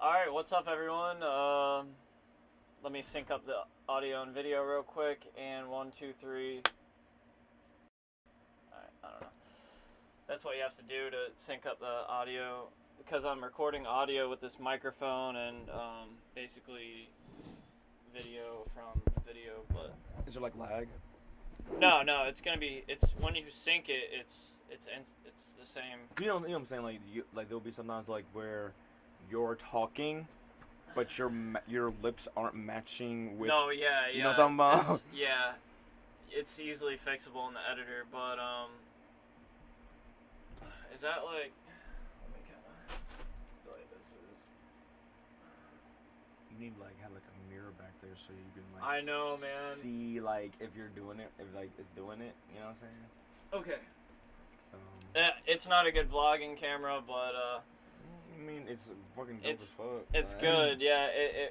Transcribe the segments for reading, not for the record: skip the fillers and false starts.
Alright, what's up everyone? Let me sync up the audio and video real quick, and 1, 2, 3. Alright, I don't know. That's what you have to do to sync up the audio, because I'm recording audio with this microphone and basically video from video, but... Is there like lag? No, it's gonna be, it's when you sync it, it's the same. You know what I'm saying? Like there'll be sometimes like where you're talking, but your lips aren't matching with. No, yeah. You know what I'm talking about? It's easily fixable in the editor, but is that like? Let me kind of feel like this is. You need like have like a mirror back there so you can like. I know, man. See like if you're doing it, if like it's doing it. You know what I'm saying? Okay. So. It's not a good vlogging camera, but I mean, it's fucking dope as fuck. It's good, yeah.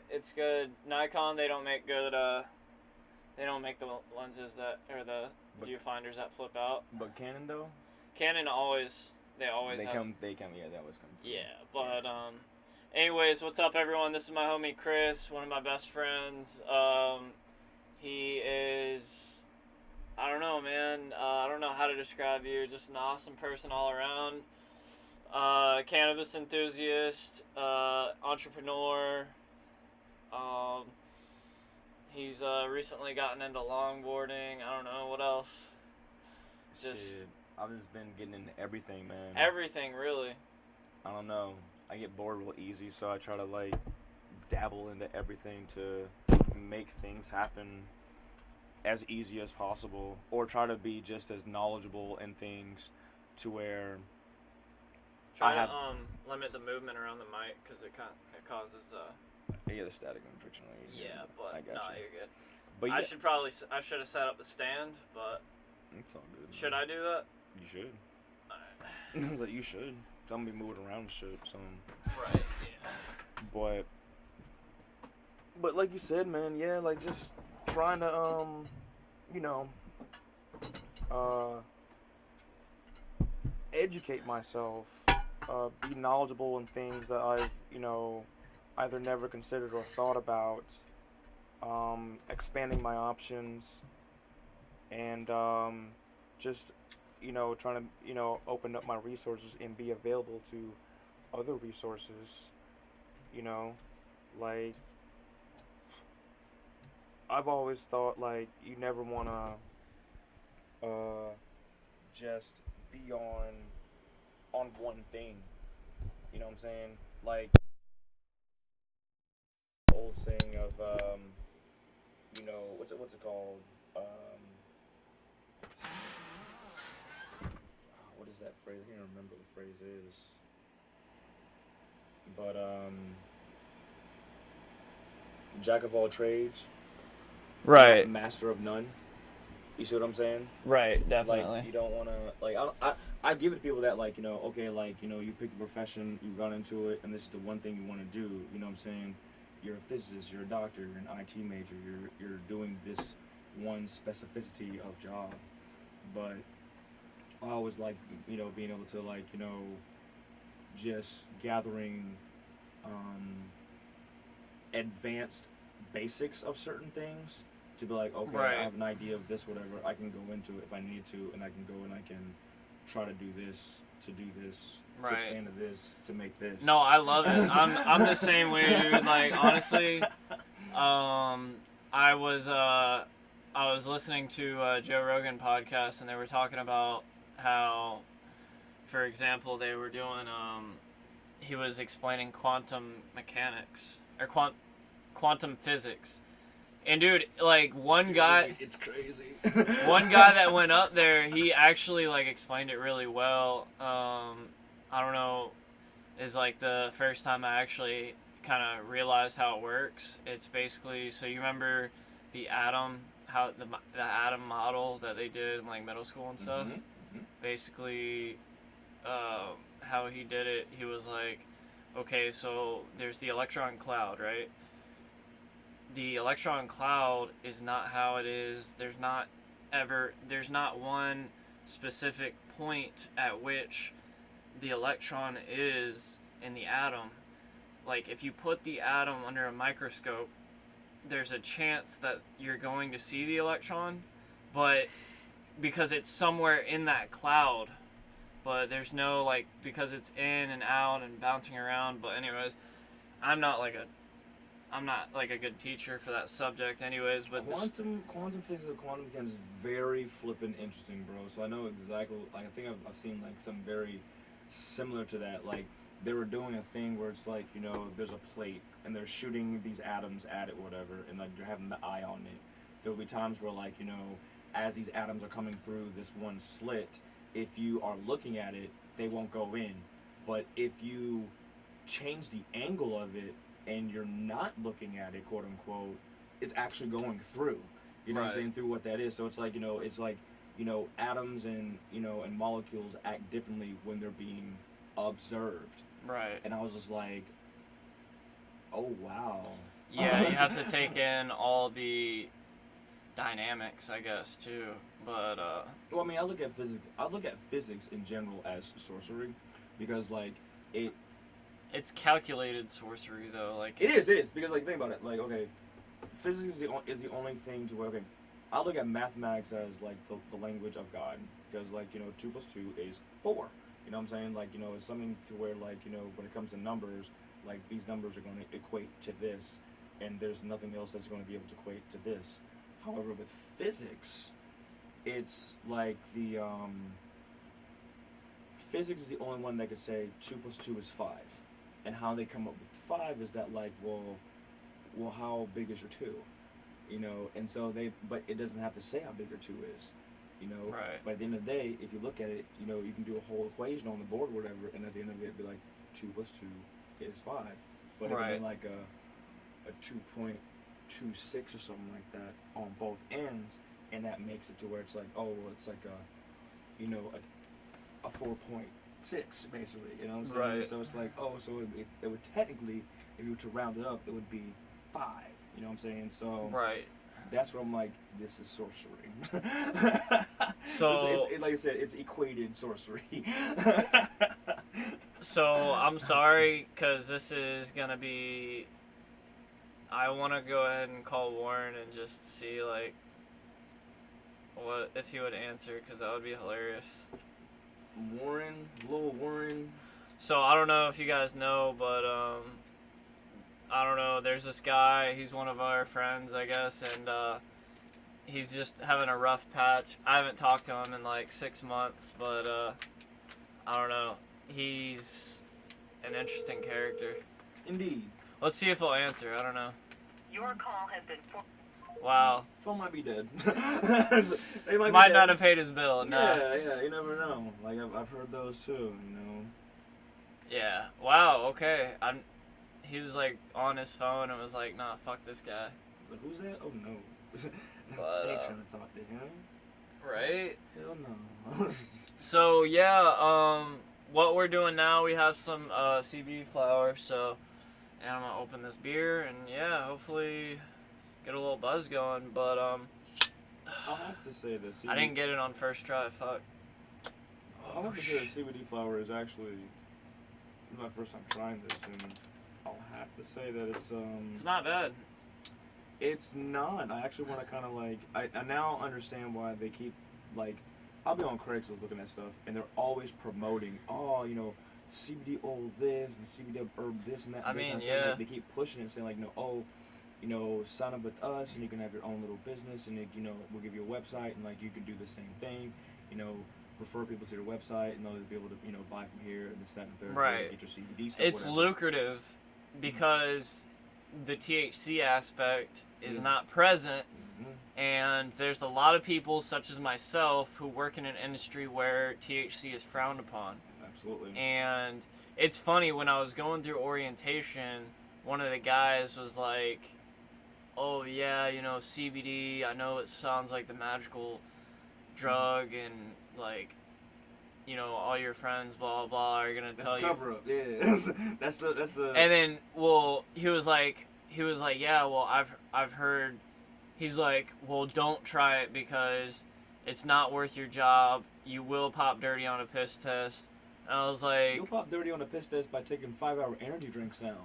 It's good. Nikon, they don't make good. They don't make the lenses that or the viewfinders that flip out. But Canon though. Canon always. They always. They have, come. They come. Yeah, they always come. Yeah, but anyways, what's up, everyone? This is my homie Chris, one of my best friends. He is. I don't know, man. I don't know how to describe you. Just an awesome person all around. Cannabis enthusiast, entrepreneur. He's recently gotten into longboarding. I don't know what else. Shit, I've just been getting into everything, man. Everything, really. I don't know. I get bored real easy, so I try to like dabble into everything to make things happen as easy as possible, or try to be just as knowledgeable in things to where try to limit the movement around the mic because it causes yeah, the static unfortunately. Yeah, but I got you. You're good. But I should have set up the stand, but it's all good. Should I do that? You should. Alright. I was like, you should. I'm gonna be moving around and shit. So. Right. Yeah. But like you said, man, yeah, like just trying to you know, educate myself, be knowledgeable in things that I've, you know, either never considered or thought about, expanding my options, and just, you know, trying to, you know, open up my resources and be available to other resources, you know, like, I've always thought, like, you never want to just be on one thing. You know what I'm saying? Like, the old saying of, you know, what's it called? What is that phrase? I can't remember what the phrase is. But, jack of all trades. Right. Master of none. You see what I'm saying? Right, definitely. Like, you don't want to, like, I give it to people that, like, you know, okay, like, you know, you picked a profession, you've gone into it, and this is the one thing you want to do, you know what I'm saying? You're a physicist, you're a doctor, you're an IT major, you're doing this one specificity of job. But I always like, you know, being able to, like, you know, just gathering advanced basics of certain things. To be like, okay, right. I have an idea of this, whatever, I can go into it if I need to, and I can go and I can try to do this, to right. to expand to this, to make this. No, I love it. I'm the same way, dude. Like, honestly, I was listening to Joe Rogan podcast, and they were talking about how, for example, they were doing, he was explaining quantum mechanics, or quantum physics. And dude, like one guy, it's crazy. One guy that went up there, he actually like explained it really well. I don't know, is like the first time I actually kind of realized how it works. It's basically, so you remember the atom, how the atom model that they did in like middle school and stuff. Mm-hmm. Mm-hmm. Basically, how he did it, he was like, okay, so there's the electron cloud, right? The electron cloud is not how it is. There's not one specific point at which the electron is in the atom. like, if you put the atom under a microscope, there's a chance that you're going to see the electron, but because it's somewhere in that cloud, but there's no, like, because it's in and out and bouncing around. But anyways, I'm not like a good teacher for that subject anyways, but quantum physics of quantum mechanics is very flippin' interesting, bro. So I know exactly, like, I think I've seen like some very similar to that. Like, they were doing a thing where it's like, you know, there's a plate and they're shooting these atoms at it, whatever, and like they're having the eye on it. There will be times where, like, you know, as these atoms are coming through this one slit, if you are looking at it, they won't go in. But if you change the angle of it and you're not looking at it, quote unquote, it's actually going through. You know what I'm saying? Through what that is. So it's like, atoms and, and molecules act differently when they're being observed. Right. And I was just like, oh wow. Yeah, you have to take in all the dynamics, I guess, too. But well, I mean, I look at physics in general as sorcery, because like it's calculated sorcery, though. Like, it is because, like, think about it. Like, okay, physics is the only thing to where, okay, I look at mathematics as like the language of God, because, like, 2 + 2 is 4. You know what I'm saying? Like, it's something to where, like, when it comes to numbers, like, these numbers are going to equate to this, and there's nothing else that's going to be able to equate to this. However, with physics, it's like the physics is the only one that could say 2 + 2 is 5. And how they come up with 5 is that, like, well, how big is your 2? And so but it doesn't have to say how big your 2 is, Right. But at the end of the day, if you look at it, you can do a whole equation on the board or whatever, and at the end of it, it'd be like 2 + 2 is 5. But it would be like a 2.26 or something like that on both ends, and that makes it to where it's like, oh, well, it's like a 4.6 basically, you know what I'm saying? Right. So it's like, oh, so it would technically, if you were to round it up, it would be 5, you know what I'm saying? So right. that's where I'm like, this is sorcery. So it's like I said, it's equated sorcery. So I'm sorry, because this is gonna be. I want to go ahead and call Warren and just see, like, what if he would answer, because that would be hilarious. Little Warren. So I don't know if you guys know, but I don't know. There's this guy. He's one of our friends, I guess, and he's just having a rough patch. I haven't talked to him in like 6 months, but I don't know. He's an interesting character. Indeed. Let's see if he'll answer. I don't know. Your call has been Wow. Phone might be dead. They might not have paid his bill. Nah. Yeah, you never know. Like, I've heard those too, Yeah. Wow. Okay. He was like on his phone and was like, "Nah, fuck this guy." I was like, who's that? Oh no. But, I ain't trying to talk to him. Right. Hell no. So yeah, what we're doing now, we have some CBD flower. So, and I'm gonna open this beer and yeah, hopefully get a little buzz going. But I'll have to say this. I didn't get it on first try. Fuck. I'll have to say that CBD flower is actually my first time trying this, and I'll have to say that it's not bad. It's not. I actually want to kind of like. I now understand why they keep, like, I'll be on Craigslist looking at stuff, and they're always promoting, CBD oil this and CBD herb this and that. I this mean, and yeah. That. They keep pushing it and saying, like, sign up with us and you can have your own little business, and we'll give you a website, and like you can do the same thing, refer people to your website and they'll be able to buy from here and this, that, and the third. Right. Get your CBD stuff. It's whatever. lucrative because the THC aspect is not present, and there's a lot of people such as myself who work in an industry where THC is frowned upon. Absolutely. And it's funny, when I was going through orientation, one of the guys was like, oh yeah, CBD, I know it sounds like the magical drug, and like, all your friends, blah, blah, are gonna tell you. That's cover up, yeah. that's the. And then, well, he was like, yeah, well, I've heard. He's like, well, don't try it because it's not worth your job. You will pop dirty on a piss test. And I was like, You'll pop dirty on a piss test by taking 5-hour energy drinks now.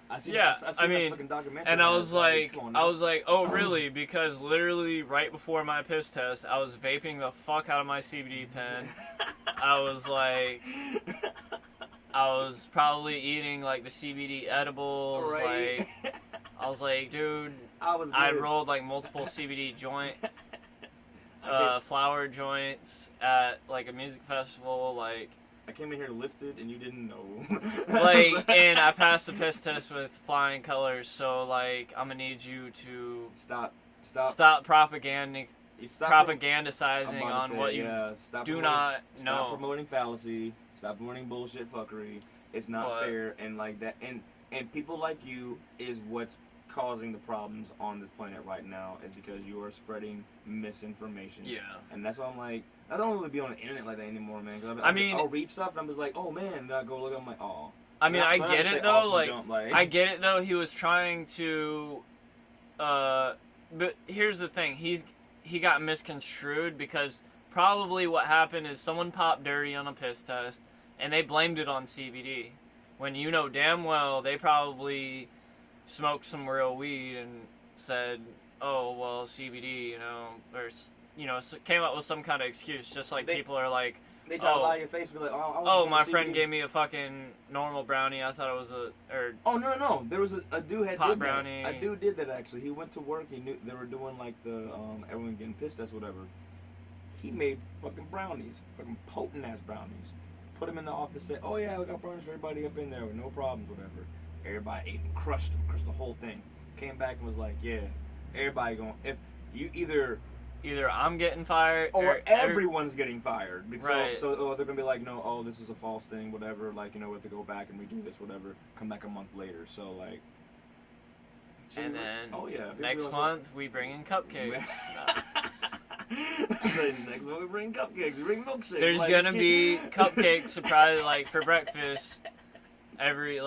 I seen Yeah, that fucking documentary. and I was like, come on now. oh really? Because literally right before my piss test, I was vaping the fuck out of my CBD pen. I was probably eating like the CBD edibles. Right. Like, I was like, dude, I rolled like multiple CBD flower joints at like a music festival. Like, I came in here lifted and you didn't know. like, and I passed the piss test with flying colors. So like, I'm gonna need you to Stop propagandizing on what you stop do promoting, not know. Stop promoting fallacy. Stop promoting bullshit fuckery. It's not fair, and like that, and people like you is what's causing the problems on this planet right now, is because you are spreading misinformation. Yeah. And that's why I'm like, I don't really be on the internet like that anymore, man. I'll read stuff and I'm just like, oh man, and I go look, I'm like, oh. I mean, I get it though. Like, like, I get it though. He was trying to, but here's the thing. He got misconstrued because probably what happened is someone popped dirty on a piss test and they blamed it on CBD, when you know damn well they probably smoked some real weed and said, oh well, CBD, or came up with some kind of excuse, just like people are like, they try to lie to your face and be like, oh, my friend gave me a fucking normal brownie. I thought it was Oh no! There was a dude had pot did brownie. That. A dude did that actually. He went to work. He knew they were doing like the everyone getting pissed test, whatever. He made fucking brownies, fucking potent ass brownies. Put them in the office. Said, oh yeah, we got brownies for everybody up in there with no problems, whatever. Everybody ate them, crushed the whole thing. Came back and was like, yeah, everybody going. If you either I'm getting fired or everyone's getting fired. Right. So they're gonna be like, no, oh, this is a false thing, whatever. Like, we have to go back and redo this, whatever. Come back a month later. So like. And then yeah, next month we bring in cupcakes. Next month we bring cupcakes. We bring milkshakes. There's gonna be cupcakes probably like for breakfast. Every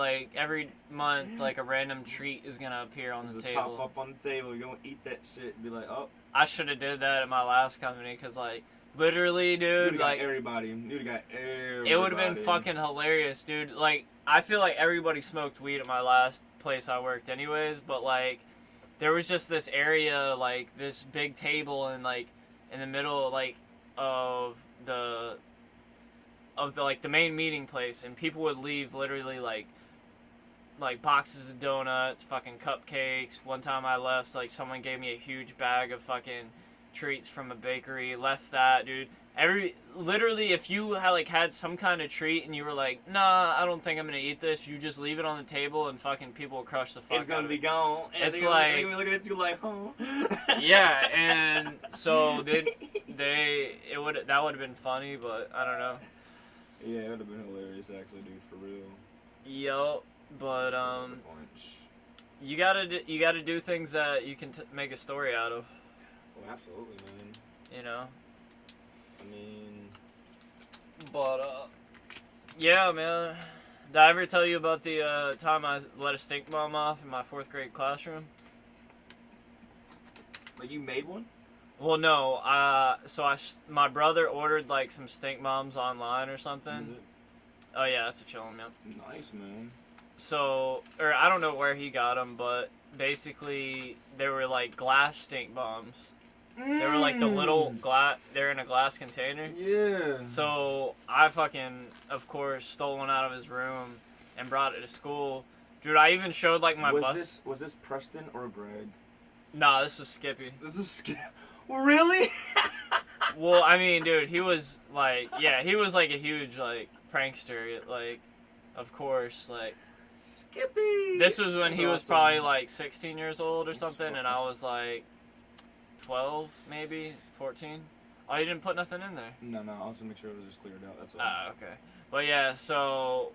month, like a random treat is gonna appear on the table. Pop up on the table. You're gonna eat that shit and be like, oh. I should have did that at my last company, cause like literally, dude, like everybody. You'd got everybody. It would have been fucking hilarious, dude. Like, I feel like everybody smoked weed at my last place I worked, anyways. But like, there was just this area, like this big table, and like in the middle, like of the like the main meeting place, and people would leave literally like boxes of donuts, fucking cupcakes. One time I left, like someone gave me a huge bag of fucking treats from a bakery. Left that, dude. Literally, if you had some kind of treat and you were like, nah, I don't think I'm gonna eat this, you just leave it on the table and fucking people will crush the fuck out of it. It's gonna be gone. It's they're like, gonna be looking at you like, huh? Yeah, and so that would have been funny, but I don't know. Yeah, it would have been hilarious, actually, dude, for real. Yo, but you gotta do things that you can make a story out of. Oh, absolutely, man. You know. I mean, but yeah, man. Did I ever tell you about the time I let a stink bomb off in my 4th grade classroom? But you made one? Well, no. My brother ordered like some stink bombs online or something. Is it? Oh yeah, that's a chillin', man. Nice, man. So, or I don't know where he got them, but basically they were like glass stink bombs. They were like the little glass. They're in a glass container. Yeah. So I fucking, of course, stole one out of his room and brought it to school. Dude, I even showed like my bus. Was this Preston or Greg? Nah, this was Skippy. This is Really? Well, I mean, dude, he was like, he was like a huge like prankster. Like, of course, like. Skippy. This was when he was probably like 16 years old or something, and I was like 12, maybe 14. Oh, you didn't put nothing in there? No, I was to make sure it was just cleared out. That's all. Ah, okay. But yeah, so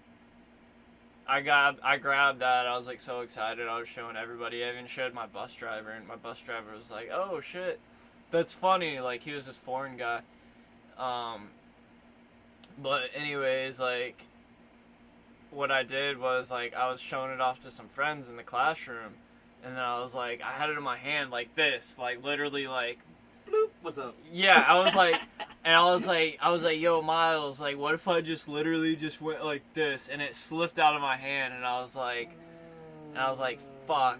I grabbed that. I was like so excited. I was showing everybody. I even showed my bus driver, and my bus driver was like, "Oh shit, that's funny." Like, he was this foreign guy. But anyways, like, what I did was, like, I was showing it off to some friends in the classroom, and then I was like, I had it in my hand like this, like literally like, bloop, what's up? Yeah, I was like, and I was like, yo, Miles, like, what if I just literally just went like this, and it slipped out of my hand, and I was like, And I was like, fuck.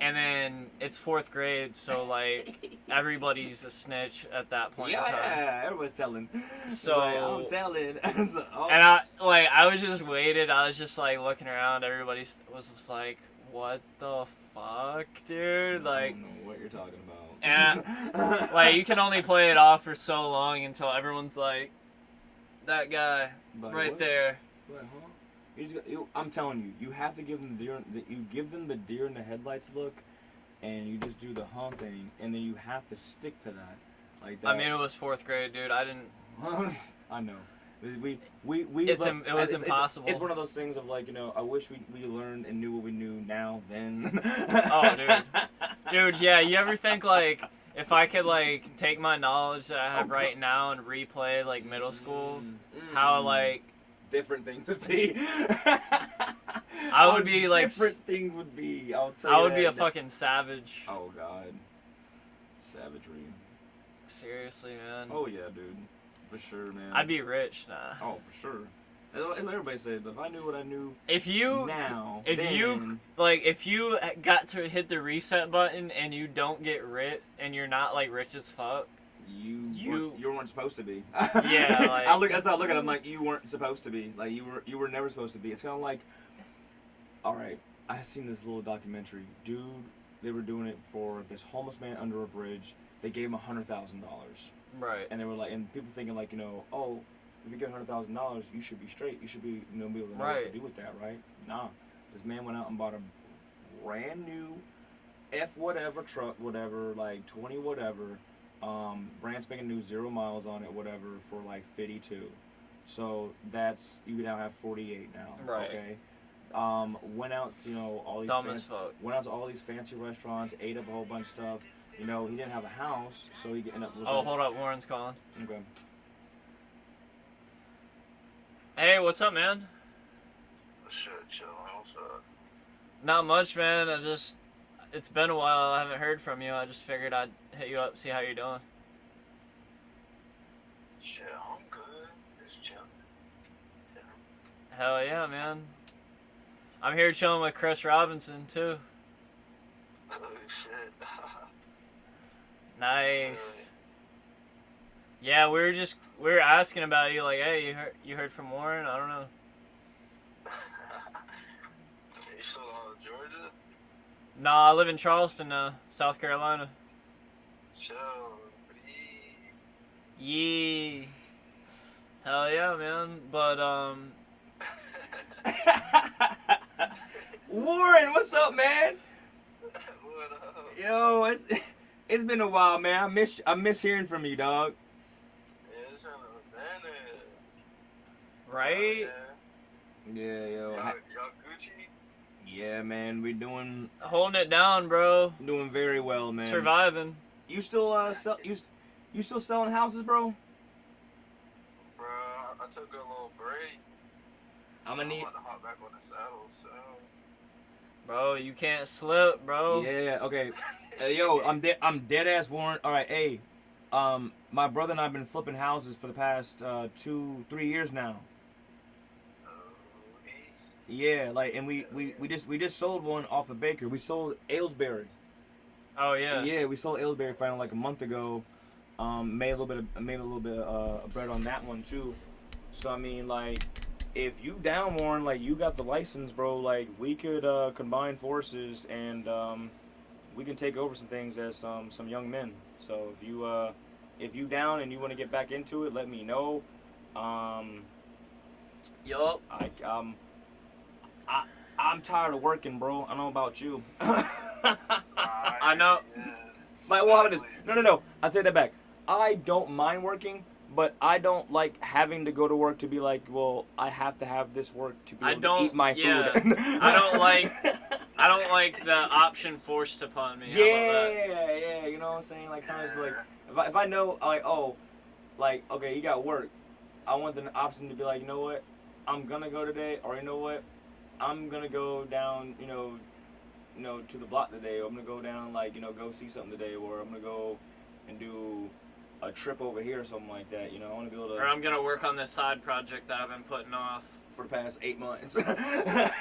And then it's 4th grade, so like everybody's a snitch at that point in time. Yeah, everyone's telling. So like, I'm telling. So, oh. And I was just waited. I was just like looking around. Everybody was just like, "What the fuck, dude?" Like, I don't know what you're talking about. and like you can only play it off for so long until everyone's like, "That guy right what? there." What, huh? I'm telling you, you have to give them the deer in the headlights look, and you just do the hump thing, and then you have to stick to that, like that. I mean, it was 4th grade, dude. I didn't. I know. It was impossible. It's one of those things of like, I wish we learned and knew what we knew now then. Oh, dude, yeah. You ever think like if I could like take my knowledge that I have right now and replay like middle school, how like different things would be. I would be like different things would be. I would be a fucking savage. Oh God, savagery. Seriously, man. Oh yeah, dude. For sure, man. I'd be rich, nah. Oh, for sure. And everybody said, if I knew what I knew if you got to hit the reset button and you don't get rich and you're not like rich as fuck, you weren't supposed to be. Yeah, like that's how I look at it. I'm like, you weren't supposed to be. Like you were never supposed to be. It's kind of like, all right, I seen this little documentary, dude. They were doing it for this homeless man under a bridge. They gave him $100,000. Right. And they were like, and people thinking like, oh, if you get $100,000, you should be straight. You should be, be able to know what to do with that, right? Nah. This man went out and bought a brand new whatever truck, whatever, like 20 whatever, brand spanking new, 0 miles on it, whatever, for like 52. So that's, you now have 48 now. Right. Okay. Went out to all these dumb as fuck. Went out to all these fancy restaurants, ate up a whole bunch of stuff. He didn't have a house, so he ended up. Hold up, Warren's calling. Okay. Hey, what's up, man? Shit, chillin'. What's up? Not much, man. It's been a while. I haven't heard from you. I just figured I'd hit you up, see how you're doing. Shit, I'm good. Just chillin'. Hell yeah, man. I'm here chilling with Chris Robinson too. Oh shit. Nice. Yeah, we were asking about you, like, hey, you heard from Warren? I don't know. You still on Georgia? Nah, I live in Charleston now, South Carolina. Chill. Yee. Hell yeah, man. But Warren, what's up, man? What up? Yo, it's been a while, man. I miss hearing from you, dog. Yeah, it's been a minute. right? Yeah, yo. Y'all Gucci? Yeah, man, we doing Holding it down, bro. very well, man. Surviving. You still you still selling houses, bro? Bro, I took a little break. I'm gonna need. about to hop back on the saddle soon. Bro, you can't slip, bro. Yeah, okay. Yo, I'm dead ass Warren. All right, hey, my brother and I've been flipping houses for the past 2-3 years now. Yeah, like, and we just sold one off of Baker. We sold Aylesbury. Oh yeah. Yeah, we sold Aylesbury finally like a month ago. Made a little bit of bread on that one too. So I mean, like, if you down, Warren, like, you got the license, bro. Like, we could combine forces and we can take over some things as some young men. So if you down and you want to get back into it, let me know. Yup. I'm tired of working, bro. I don't know about you. I know. Like, well, how about this? No. I'll take that back. I don't mind working, but I don't like having to go to work to be like, well, I have to have this work to be able to eat my food. I don't like the option forced upon me. Yeah, you know what I'm saying? Like, kind of just like, if I know, like, oh, like, okay, you got work, I want the option to be like, you know what, I'm gonna go today, or you know what, I'm gonna go down, you know, to the block today, or I'm gonna go down, like, go see something today, or I'm gonna go and do a trip over here or something like that. I want to be able to. Or I'm gonna work on this side project that I've been putting off for the past 8 months. Yeah,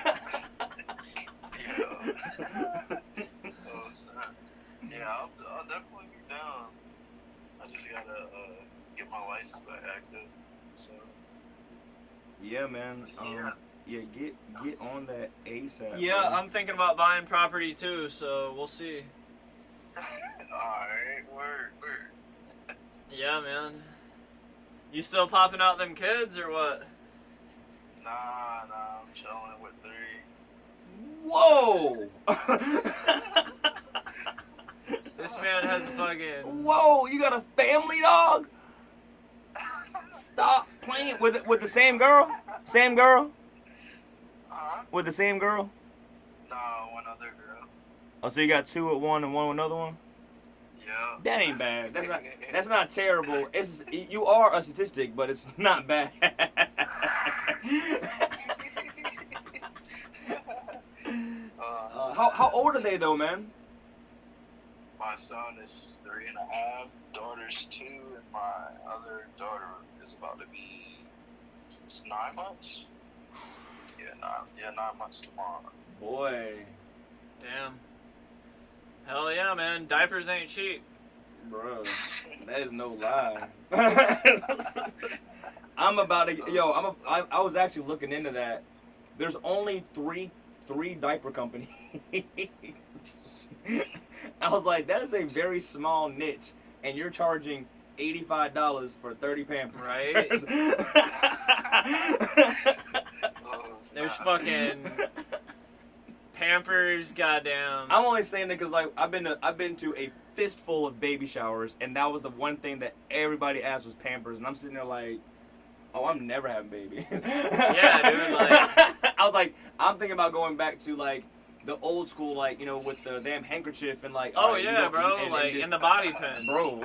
yeah, man. Yeah. Yeah, get on that ASAP. Yeah, bro. I'm thinking about buying property too, so we'll see. Alright, word. Yeah, man. You still popping out them kids or what? Nah, I'm chilling with 3. Whoa! This man has a fucking. Whoa! You got a family dog? Stop playing with it with the same girl. Same girl with the same girl. No, one other girl. Oh, so you got 2 with one and 1 with another one? Yeah. That ain't bad. That's not terrible. It's you are a statistic, but it's not bad. How old are they though, man? My son is 3.5, daughter's 2, and my other daughter is about to be 9 months. Yeah, 9 months tomorrow. Boy, Damn. Hell yeah, man. Diapers ain't cheap. bro, that is no lie. I'm about to I was actually looking into that. There's only three diaper companies. I was like, that is a very small niche, and you're charging $85 for 30 Pampers. Right? There's fucking Pampers, goddamn. I'm only saying that because like I've been to a fistful of baby showers, and that was the one thing that everybody asked was Pampers, and I'm sitting there like, oh, I'm never having babies. Yeah, dude, like I was like, I'm thinking about going back to like the old school, like, you know, with the damn handkerchief and like. oh alright, you yeah, don't- bro, and like just- in the bobby pin. Bro.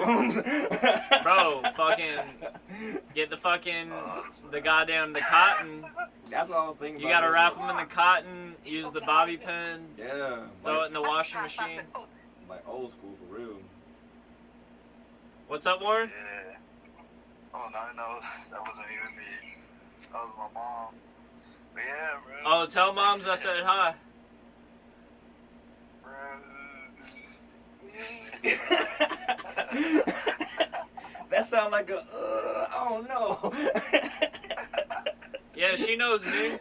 Bro, fucking get the fucking the cotton. That's what I was thinking. You about gotta this. wrap them in the cotton. Use the bobby pin. Yeah. Throw it Like, in the washing machine. like old school for real. What's up, Warren? Yeah. Oh, no, that wasn't even me. That was my mom. But yeah, bro. Oh, tell moms I said hi. That sound like a I don't know. Yeah, she knows me.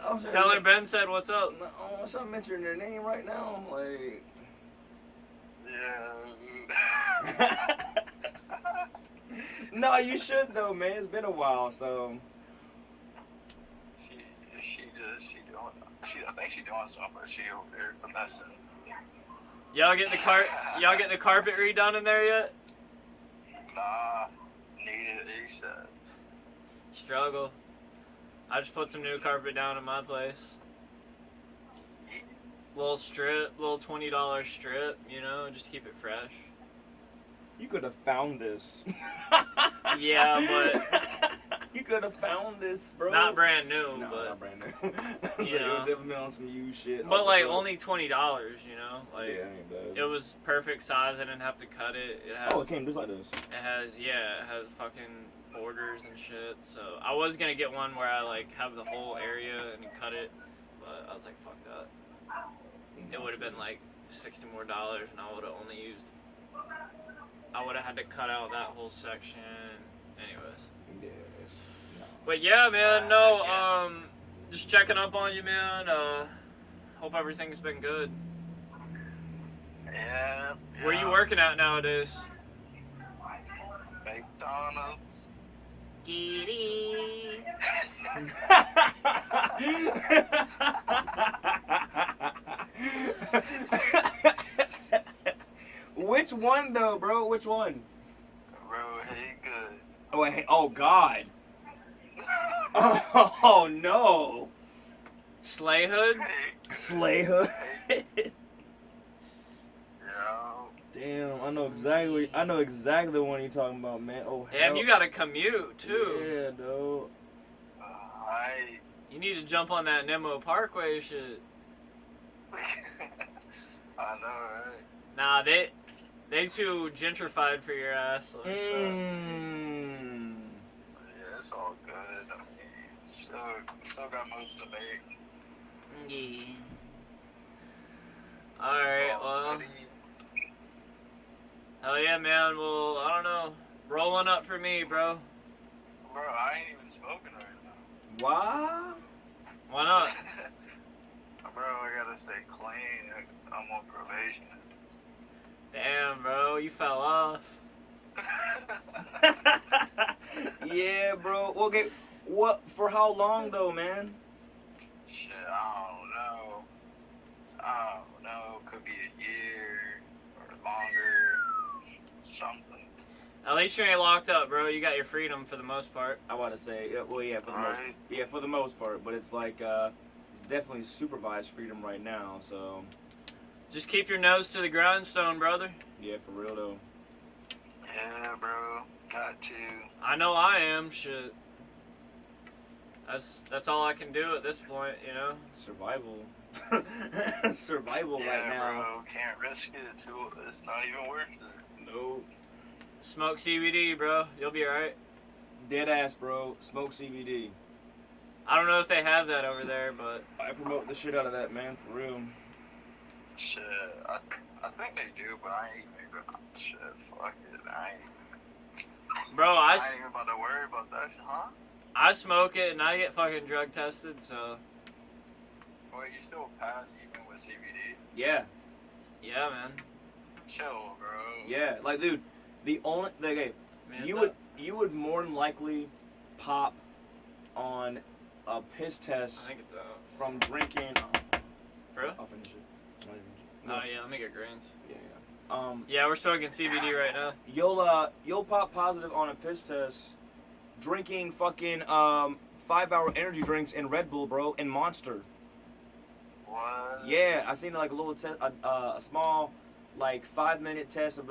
I'm sorry, Tell her Ben said what's up. I'm trying to mention their name right now. Like. Yeah. No, you should though, man. It's been a while, so. I think she doing something, but she over there finessing. Y'all get the carpet redone in there yet? Nah, needed ASAP. Struggle. I just put some new carpet down in my place. Little $20 strip, you know, just to keep it fresh. You could have found this. Yeah, but You could have found this, bro. not brand new, No, but not brand new. You know. It would have been on some used shit. but like only $20, you know, like Yeah, ain't bad. it was perfect size. I didn't have to cut it. It has, Oh, it came just like this. it has fucking borders and shit. So I was gonna get one where I like have the whole area and cut it, but I was like, fuck that. It would have been like $60 more, and I would have only used. I would have had to cut out that whole section. Anyways. Yes. No. But yeah, man, no, just checking up on you, man. Hope everything's been good. Yeah. Where you working at nowadays? McDonald's. Giddy. Which one though, bro? Which one? Bro, hey, good. Oh, hey, oh God. Oh no. Slayhood? Hey, Slayhood. yeah. Damn, I know exactly the one you're talking about, man. Oh hell. Damn, you gotta commute too. Yeah, dude. You need to jump on that Nemo Parkway shit. I know, right? Nah, they too gentrified for your ass. And stuff. Yeah, it's all good. I mean, still got moves to make. Yeah. Alright, It's all well. goody. Hell yeah, man. Well, I don't know. Rolling up for me, bro. Bro, I ain't even smoking right now. Why? Why not? Bro, I gotta stay clean. I'm on probation. Damn, bro, you fell off. Yeah, bro. Okay, what? For how long though, man? Shit, I don't know. Could be a year or longer. Something. At least you ain't locked up, bro. You got your freedom for the most part. I want to say, well, yeah, for the Right. for the most part, but it's like it's definitely supervised freedom right now. So Just keep your nose to the grindstone, brother. yeah, for real though. Yeah, bro. Got to. I know I am. Shit. That's all I can do at this point, you know. Survival. Survival Yeah, right now. bro. Can't risk it. It's not even worth it. No. Smoke CBD, bro. You'll be alright. Dead ass, bro. Smoke CBD. I don't know if they have that over there, but I promote the shit out of that, man, for real. Shit, I think they do, but I ain't even gonna. Shit, fuck it. I ain't. bro, I ain't even about to worry about that shit, huh? I smoke it and I get fucking drug tested, so Wait, you still pass even with CBD? Yeah. yeah, man. Chill, bro. Yeah. Like, dude, the only okay, Man, you would more than likely pop on a piss I test think it's from drinking. for real? I'll finish it. No, yeah, let me get grains. Yeah, yeah. Yeah, we're smoking CBD right now. You'll pop positive on a piss test drinking fucking 5-hour energy drinks and Red Bull, bro, and Monster. What? Yeah, I seen like a little test, a small, like 5-minute test of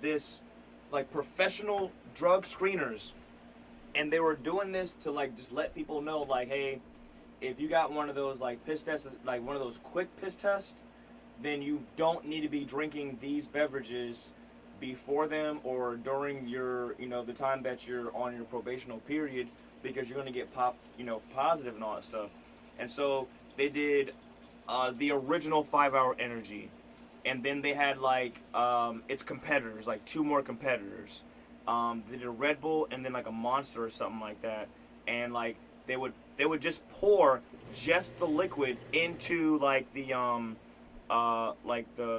this, like professional drug screeners, and they were doing this to like just let people know, like, hey, if you got one of those like piss tests, like one of those quick piss tests, then you don't need to be drinking these beverages before them or during your, the time that you're on your probational period, because you're gonna get positive and all that stuff. And so they did the original 5-hour energy, and then they had like its competitors, like 2 more competitors. They did a Red Bull and then like a Monster or something like that, and like they would just pour just the liquid into like the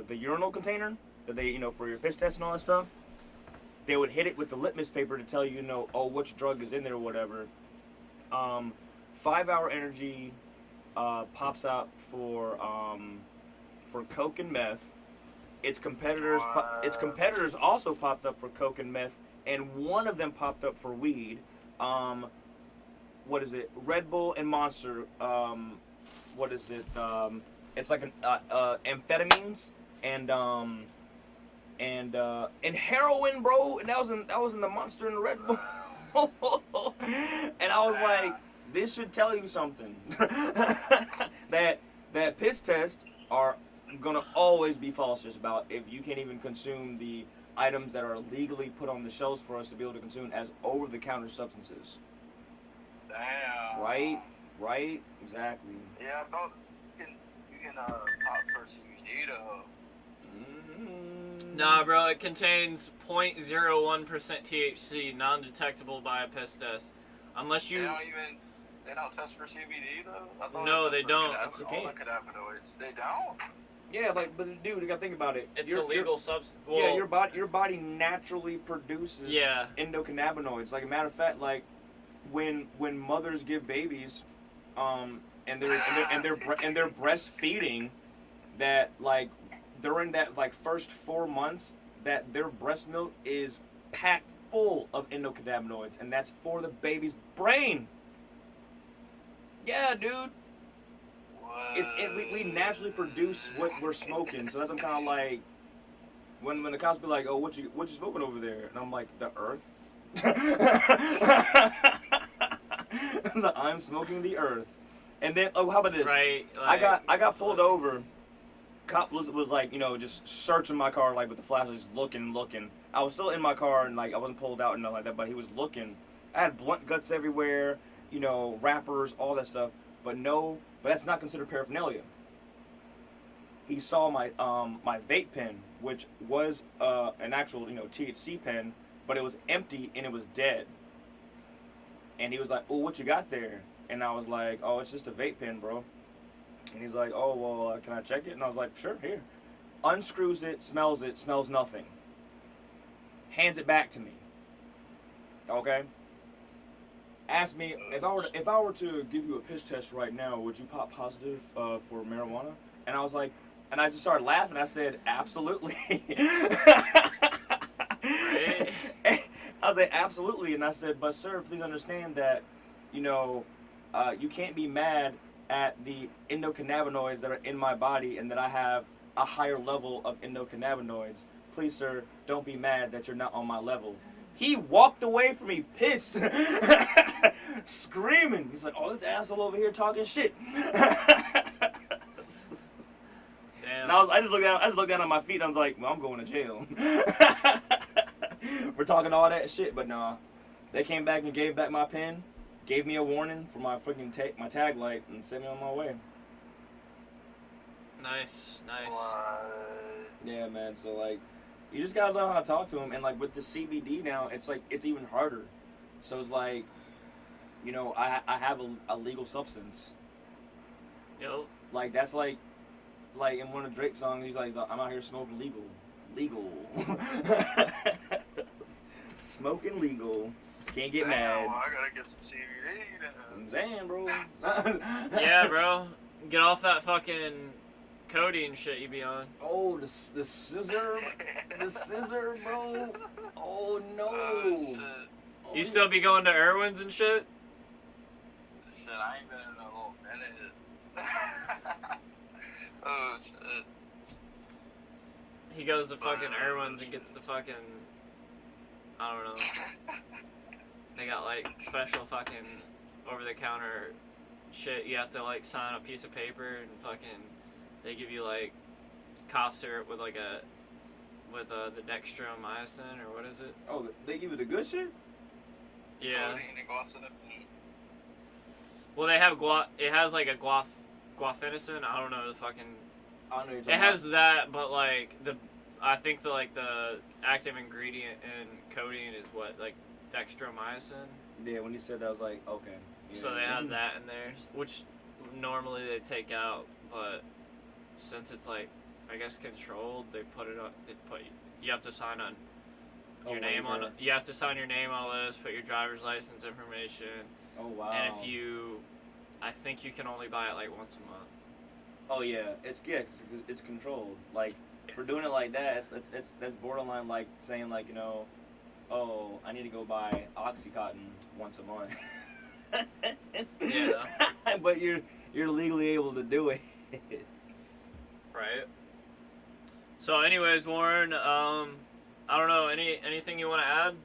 urinal container that they for your piss test and all that stuff. They would hit it with the litmus paper to tell you which drug is in there or whatever. 5-hour energy pops out for coke and meth. Its competitors also popped up for coke and meth, and one of them popped up for weed. What is it? Red Bull and Monster. What is it? It's like amphetamines and heroin, bro. And that was in the Monster and the Red Bull. And I was like, this should tell you something. that piss tests are gonna always be false just about if you can't even consume the items that are legally put on the shelves for us to be able to consume as over-the-counter substances. Damn. Right? Exactly. Yeah, I thought you can pop for CBD though. Nah, bro, it contains 0.01% THC, non-detectable by a piss test. Unless you... They don't test for CBD though? I thought No, they test for don't. That's okay. all the cannabinoids. They don't? Yeah, but dude, you gotta think about it. It's a legal substance. Yeah, your body naturally produces endocannabinoids. Like a matter of fact, like when mothers give babies, and they're breastfeeding, that like during that like first 4 months, that their breast milk is packed full of endocannabinoids, and that's for the baby's brain. Yeah, dude. We naturally produce what we're smoking, so that's I'm kind of like when the cops be like, oh, what you smoking over there, and I'm like, the earth. So I'm smoking the earth, and then how about this? Right. Like, I got pulled over. Cop was like just searching my car like with the flashlight, just looking. I was still in my car and like I wasn't pulled out and nothing like that, but he was looking. I had blunt guts everywhere, wrappers, all that stuff, but that's not considered paraphernalia. He saw my my vape pen, which was an actual THC pen, but it was empty and it was dead. And he was like, "Oh, what you got there?" And I was like, "Oh, it's just a vape pen, bro." And he's like, "Oh, well, can I check it?" And I was like, "Sure, here." Unscrews it, smells nothing. Hands it back to me. Okay? Asked me, if I were to give you a piss test right now, would you pop positive for marijuana? And I was like, and I just started laughing. I said, absolutely. Right? I was like, absolutely. And I said, but sir, please understand that, you know, you can't be mad at the endocannabinoids that are in my body and that I have a higher level of endocannabinoids. Please, sir, don't be mad that you're not on my level. He walked away from me pissed, screaming. He's like, "Oh, this asshole over here talking shit." Damn. And I just looked down on my feet and I was like, "Well, I'm going to jail." We're talking all that shit, but nah. They came back and gave back my pen, gave me a warning for my freaking my tag light, and sent me on my way. Nice. Yeah, man. So like, you just gotta learn how to talk to him, and like with the CBD now, it's like it's even harder. So it's like, you know, I have a legal substance. Yo. Like that's like in one of Drake's songs, he's like, "I'm out here smoking legal, smoking legal. Can't get mad." Well, I gotta get some CBD then. I'm saying, bro. Yeah, bro. Get off that fucking codeine shit you be on. Oh, the scissor, bro. Oh no. Oh, shit. Oh, You still be going to Irwin's and shit? Shit, I ain't been in a little minute. Oh, shit. He goes to fucking Irwin's and gets the fucking, I don't know. They got like special fucking over-the-counter shit. You have to like sign a piece of paper and fucking, they give you like cough syrup with like the dextromycin or what is it? Oh, they give you the good shit? Yeah. Codeine and glycine. Well, they have it has like a guaifenesin. I don't know the fucking. I don't know you're It talking has that, but like I think the active ingredient in codeine is what, like dextromycin. Yeah, when you said that, I was like, okay. Yeah. So they have that in there, which normally they take out, but since it's like, I guess controlled, they put it on. You have to sign on your name on. You have to sign your name on a list, put your driver's license information. Oh wow. And if I think you can only buy it like once a month. Oh yeah, it's good. It's controlled. Like for doing it like that, that's borderline like saying like, you know, oh, I need to go buy OxyContin once a month. Yeah. But you're legally able to do it. Right. So, anyways, Warren, I don't know, anything you want to add?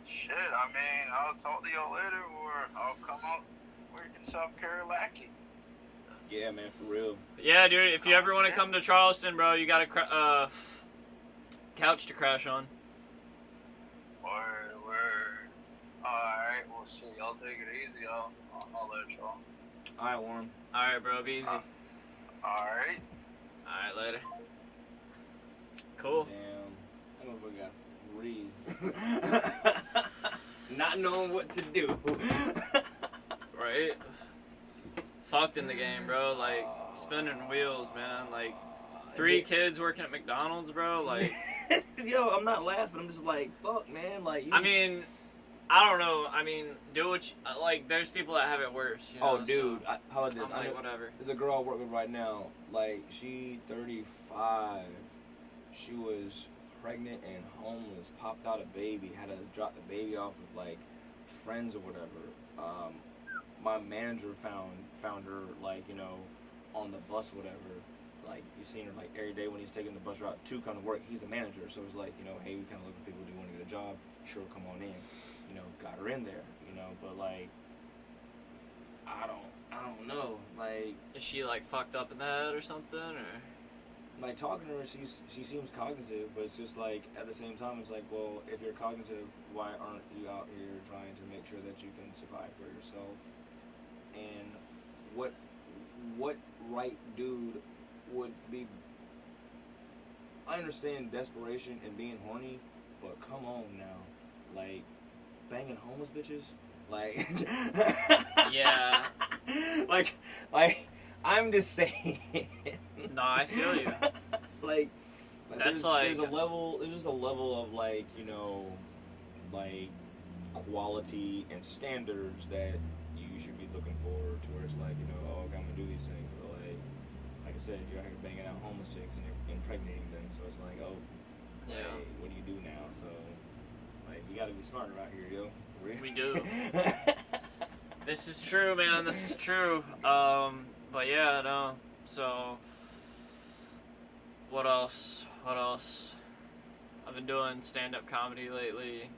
Shit, I mean, I'll talk to y'all later, or I'll come out work in South Carolina. Yeah, man, for real. Yeah, dude, if you ever want to come to Charleston, bro, you got a couch to crash on. Word. Alright, well, shit, y'all take it easy. I'll let y'all. Alright, Warren. Alright, bro, be easy. Alright. Alright, later. Cool. Damn, that motherfucker got 3. Not knowing what to do. Right? Fucked in the game, bro. Like, spinning wheels, man. Like, 3 kids working at McDonald's, bro. Like, yo, I'm not laughing. I'm just like, fuck, man. Like, I mean, I don't know. I mean, do what you, like, there's people that have it worse. You know, oh, dude. so How about this? I'm like, whatever. There's a girl I work with right now. Like, she 35. She was pregnant and homeless. Popped out a baby. Had to drop the baby off with, like, friends or whatever. My manager found her, like, you know, on the bus or whatever. Like, you've seen her, like, every day when he's taking the bus route to come to work. He's the manager, so it's like, you know, hey, we kind of look at people who want to get a job. Sure, come on in. You know, got her in there, you know, but, like, I don't know. Like, Is she, like, fucked up in the head or something, or? like, talking to her, she seems cognitive, but it's just, like, at the same time, it's like, well, if you're cognitive, why aren't you out here trying to make sure that you can survive for yourself? And what right dude would be... I understand desperation and being horny, but come on now. Like, banging homeless bitches. Like, Yeah. like, I'm just saying. No, I feel you. like, That's there's just a level of like, you know, like quality and standards that you should be looking for towards like, you know, oh, okay, I'm gonna do these things, but like I said, you're out here banging out homeless chicks and you're impregnating them, so it's like, oh, Yeah. like, what do you do now? So, like, you gotta be smarter out here, yo. For real. We do. This is true, man. This is true. But yeah, no. So, what else? What else? I've been doing stand-up comedy lately.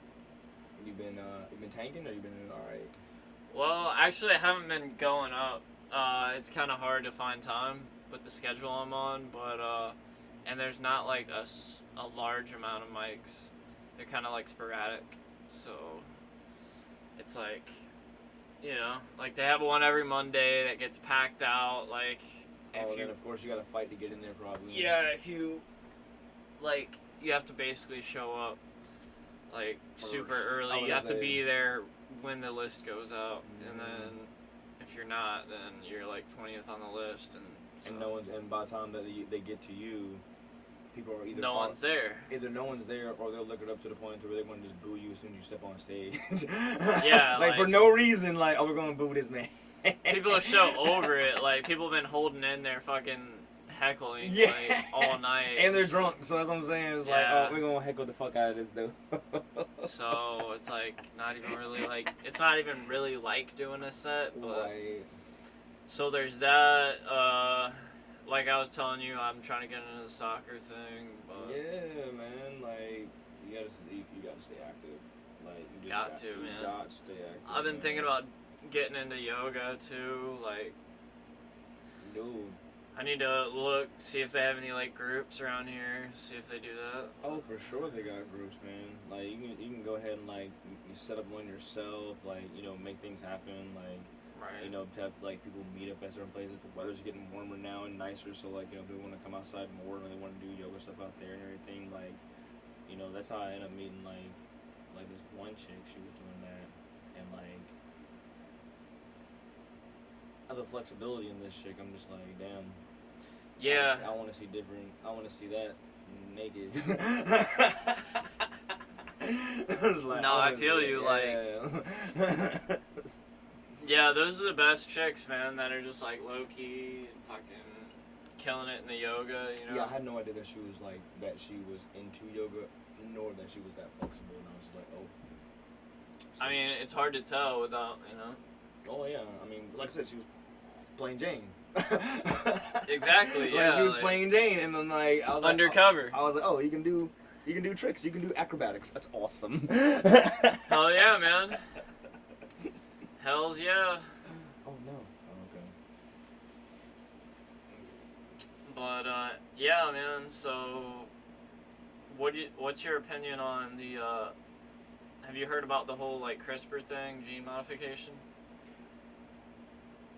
You been tanking, or you been doing all right? Well, actually, I haven't been going up. It's kind of hard to find time with the schedule I'm on, but and there's not like a large amount of mics. They're kind of like sporadic, so it's like, you know, like they have one every Monday that gets packed out. Like, if then of course you gotta fight to get in there, probably. yeah, if you like, you have to basically show up like super First. early. You have to be there when the list goes out, and then if you're not, then you're like 20th on the list, and so and by the time that they get to you, people are either no one's there. Either no one's there, or they'll look it up to the point where they want to just boo you as soon as you step on stage. Yeah, like for no reason, like, oh, we're gonna boo this man. People are so over it. Like, people have been holding in their fucking heckling like all night, and they're drunk. So that's what I'm saying. It's like, oh, we're gonna heckle the fuck out of this dude. So it's like not even really like, it's not even really like doing a set, but right. So there's that. Like I was telling you, I'm trying to get into the soccer thing, but Yeah, man. Like, you gotta stay active. Like, you Got to, man. You got to stay active. I've been man. thinking about getting into yoga too. Like, Dude. I need to see if they have any like groups around here. See if they do that. Oh, for sure they got groups, man. Like, you can go ahead and like you set up one yourself. Like, you know, make things happen. Like, Right. you know, to have like people meet up at certain places. The weather's getting warmer now and nicer, so like, you know, people want to come outside more and they want to do yoga stuff out there and everything. Like, you know, that's how I ended up meeting like this one chick. She was doing that, and like other flexibility in this chick. I'm just like, damn. Yeah. I want to see different. I want to see that naked. No, I feel you, like. Yeah, those are the best chicks, man, that are just like low key and fucking killing it in the yoga, you know? Yeah, I had no idea that she was like that. She was into yoga, nor that she was that flexible. And I was just like, oh. So, I mean, it's hard to tell without, you know. Oh yeah, I mean, like I said, she was plain Jane. Exactly, yeah. Like, she was plain Jane, and then like I was undercover. Like, I was like, oh, you can do tricks, you can do acrobatics. That's awesome. Hell yeah, man. Hells yeah. Oh no. Oh, okay. But yeah, man. So, what's your opinion on the? Have you heard about the whole like CRISPR thing, gene modification?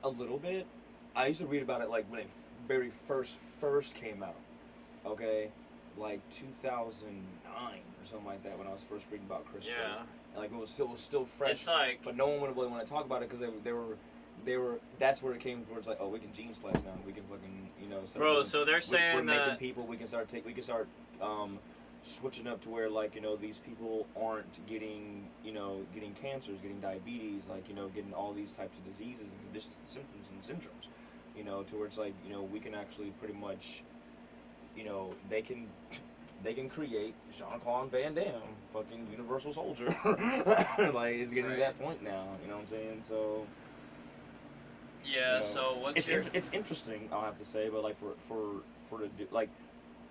A little bit. I used to read about it like when it very first came out. Okay, like 2009 or something like that, when I was first reading about CRISPR. Yeah. And, like, it was still fresh. It's like, but no one would really want to talk about it because they were. That's where it came towards. Like, oh, we can gene splice now. We can fucking, you know. Bro, so they're saying we're making that people. We can start switching up to where, like, you know, these people aren't getting cancers, getting diabetes, like, you know, getting all these types of diseases and conditions and symptoms and syndromes, you know, towards, like, you know, we can actually pretty much, you know, they can create Jean-Claude Van Damme, fucking Universal Soldier. Like, it's getting to that point now, you know what I'm saying? So, yeah, you know, so what's it's interesting, I'll have to say, but like for the, like,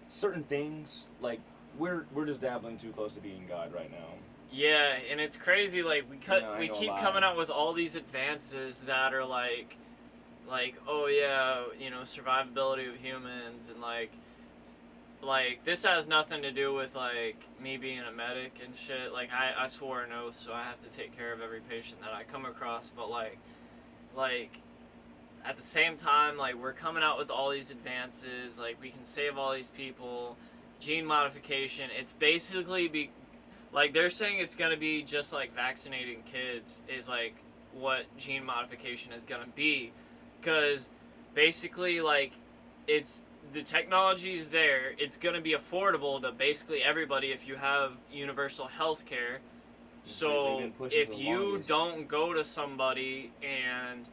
certain things, like, we're just dabbling too close to being God right now. Yeah, and it's crazy. Like we keep coming out with all these advances that are like, oh yeah, you know, survivability of humans, and like this has nothing to do with like me being a medic and shit. Like I swore an oath, so I have to take care of every patient that I come across. But like at the same time, like, we're coming out with all these advances. Like, we can save all these people. Gene modification. It's basically Like, they're saying it's going to be just like vaccinating kids is, like, what gene modification is going to be. Because, basically, like, it's... The technology is there. It's going to be affordable to basically everybody if you have universal health care. So, if you don't go to somebody and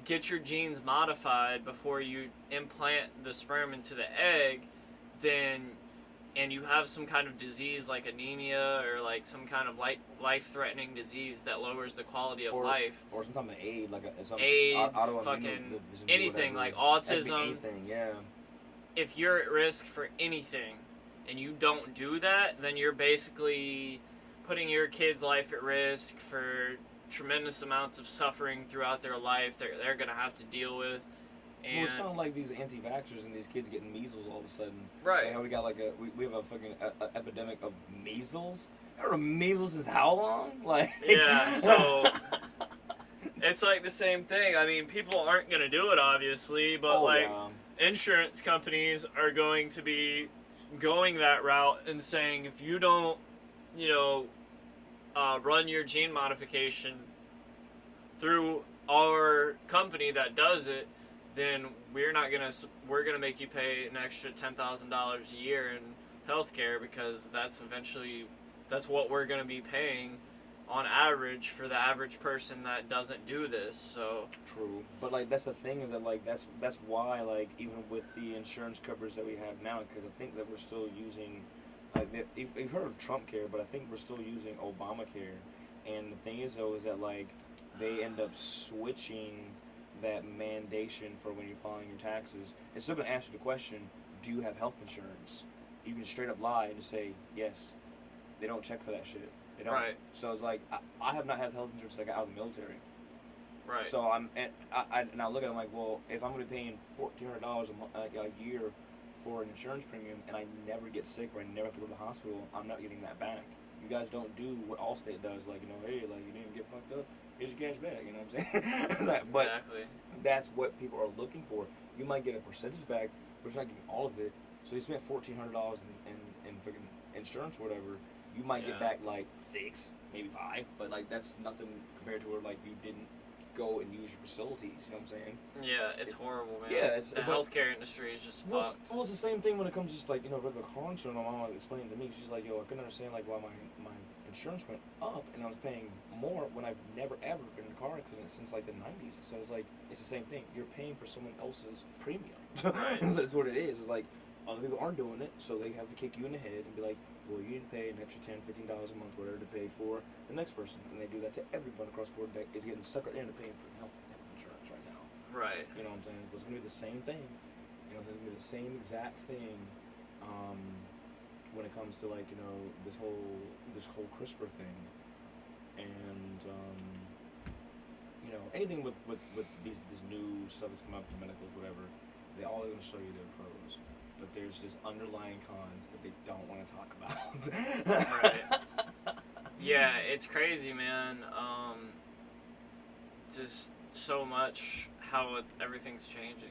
get your genes modified before you implant the sperm into the egg, then... and you have some kind of disease like anemia or like some kind of life-threatening disease that lowers the quality of life. Or some type of AIDS, like AIDS, fucking anything, like autism. Anything, yeah. If you're at risk for anything and you don't do that, then you're basically putting your kid's life at risk for tremendous amounts of suffering throughout their life they're going to have to deal with. And well, it's kind of like these anti-vaxxers and these kids getting measles all of a sudden. Right. And we got like we have a fucking epidemic of measles. I remember measles since how long? Like. Yeah. So it's like the same thing. I mean, people aren't gonna do it, obviously, but insurance companies are going to be going that route and saying if you don't, run your gene modification through our company that does it, then we're gonna make you pay an extra $10,000 a year in healthcare because that's what we're gonna be paying on average for the average person that doesn't do this. So true, but like that's the thing is that like that's why like even with the insurance coverage that we have now, because I think that we're still using like you've heard of Trump care, but I think we're still using Obamacare. And the thing is though is that like they end up switching that mandation for when you're filing your taxes. It's still going to ask you the question, do you have health insurance? You can straight up lie and just say yes. They don't check for that shit. They don't. Right. So it's like I have not had health insurance since I got out of the military. Right. So I look at it, I'm like, well, if I'm going to be paying $1,400 a year for an insurance premium and I never get sick or I never have to go to the hospital, I'm not getting that back. You guys don't do what Allstate does, like, hey, like, you didn't get fucked up, here's your cash back, you know what I'm saying? But exactly. That's what people are looking for. You might get a percentage back, but you're not getting all of it. So you spent $1,400 in freaking insurance or whatever, you might get back, like, 6, maybe 5, but, like, that's nothing compared to where, like, you didn't go and use your facilities, you know what I'm saying? Yeah, it's horrible, man. Yeah, the healthcare industry is just fucked. Well, it's the same thing when it comes to just like, regular car insurance. My mom explained to me, she's like, I couldn't understand like why my insurance went up and I was paying more when I've never ever been in a car accident since like the 90s. So it's like, it's the same thing. You're paying for someone else's premium. Right. That's what it is. It's like, other people aren't doing it, so they have to kick you in the head and be like, well, you need to pay an extra $10, $15 a month, whatever, to pay for the next person. And they do that to everyone across the board that is getting stuck right into paying for health insurance right now. Right. You know what I'm saying? It's going to be the same thing. You know, it's going to be the same exact thing when it comes to, like, this whole CRISPR thing. And, anything with these new stuff that's come out from medicals, whatever, they all are going to show you their pros. But there's just underlying cons that they don't want to talk about. Right. Yeah, it's crazy, man. Just so much how everything's changing.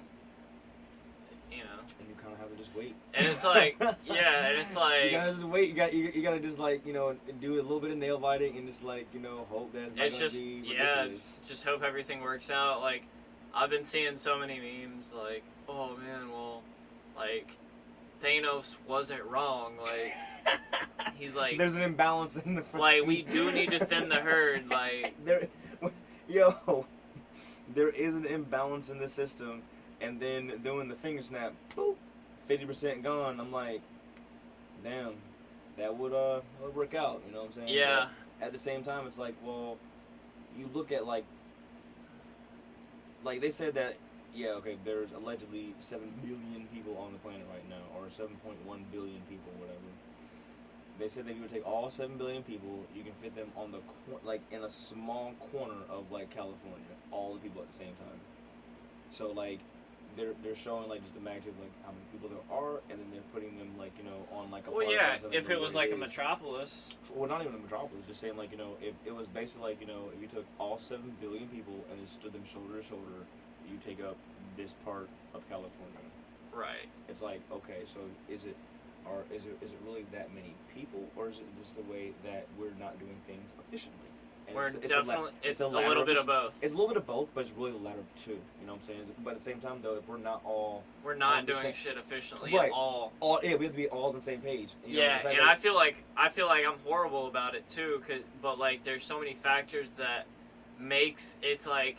And you kind of have to just wait. And it's like, and it's like you gotta just wait. You gotta just like do a little bit of nail biting and just like hope that's not gonna be ridiculous. Just hope everything works out. Like I've been seeing so many memes like, oh man, well, like Thanos wasn't wrong. Like he's like, there's an imbalance in the like we do need to thin the herd. Like there is an imbalance in the system. And then doing the finger snap, boop, 50% gone. I'm like, damn, that would work out. You know what I'm saying? Yeah. But at the same time, it's like, well, you look at like they said that, there's allegedly 7 billion people on the planet right now, or 7.1 billion people, whatever. They said that if you would take all 7 billion people, you can fit them on in a small corner of like California, all the people at the same time. So like. They're showing like just the magnitude of like how many people there are, and then they're putting them like on like a. Well, yeah, if it was like a metropolis. Well, not even a metropolis. Just saying like if it was basically like if you took all 7 billion people and just stood them shoulder to shoulder, you take up this part of California. Right. It's like, okay, so is it? is it really that many people, or is it just the way that we're not doing things efficiently? And We're it's definitely, it's a ladder little bit of both. It's a little bit of both, but it's really the latter two. You know what I'm saying? But at the same time, though, if we're not all We're not on the doing same- shit efficiently Right. at all. yeah, we have to be all on the same page. You know, Yeah, the fact and that- I feel like I'm horrible about it too. But like, there's so many factors that makes it's like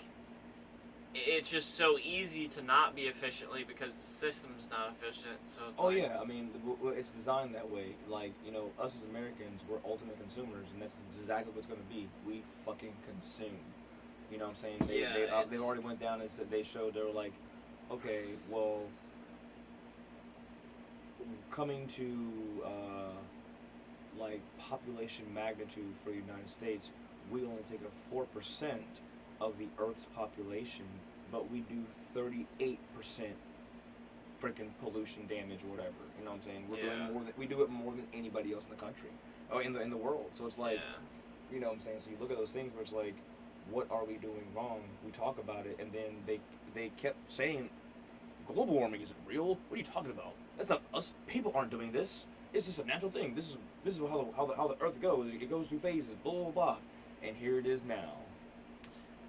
it's just so easy to not be efficiently because the system's not efficient. So it's Oh like, yeah, I mean, it's designed that way. Like, you know, us as Americans, we're ultimate consumers, and that's exactly what's going to be. We fucking consume. You know what I'm saying? They already went down and said they were like, okay, well, coming to like population magnitude for the United States, we only take up 4% of the Earth's population, but we do 38% freaking pollution damage or whatever. You know what I'm saying? We do it more than anybody else in the country, or in the world. So it's like, you know what I'm saying? So you look at those things where it's like, what are we doing wrong? We talk about it, and then they kept saying, global warming isn't real. What are you talking about? That's not us. People aren't doing this. It's just a natural thing. This is how the Earth goes. It goes through phases. Blah blah blah. And here it is now.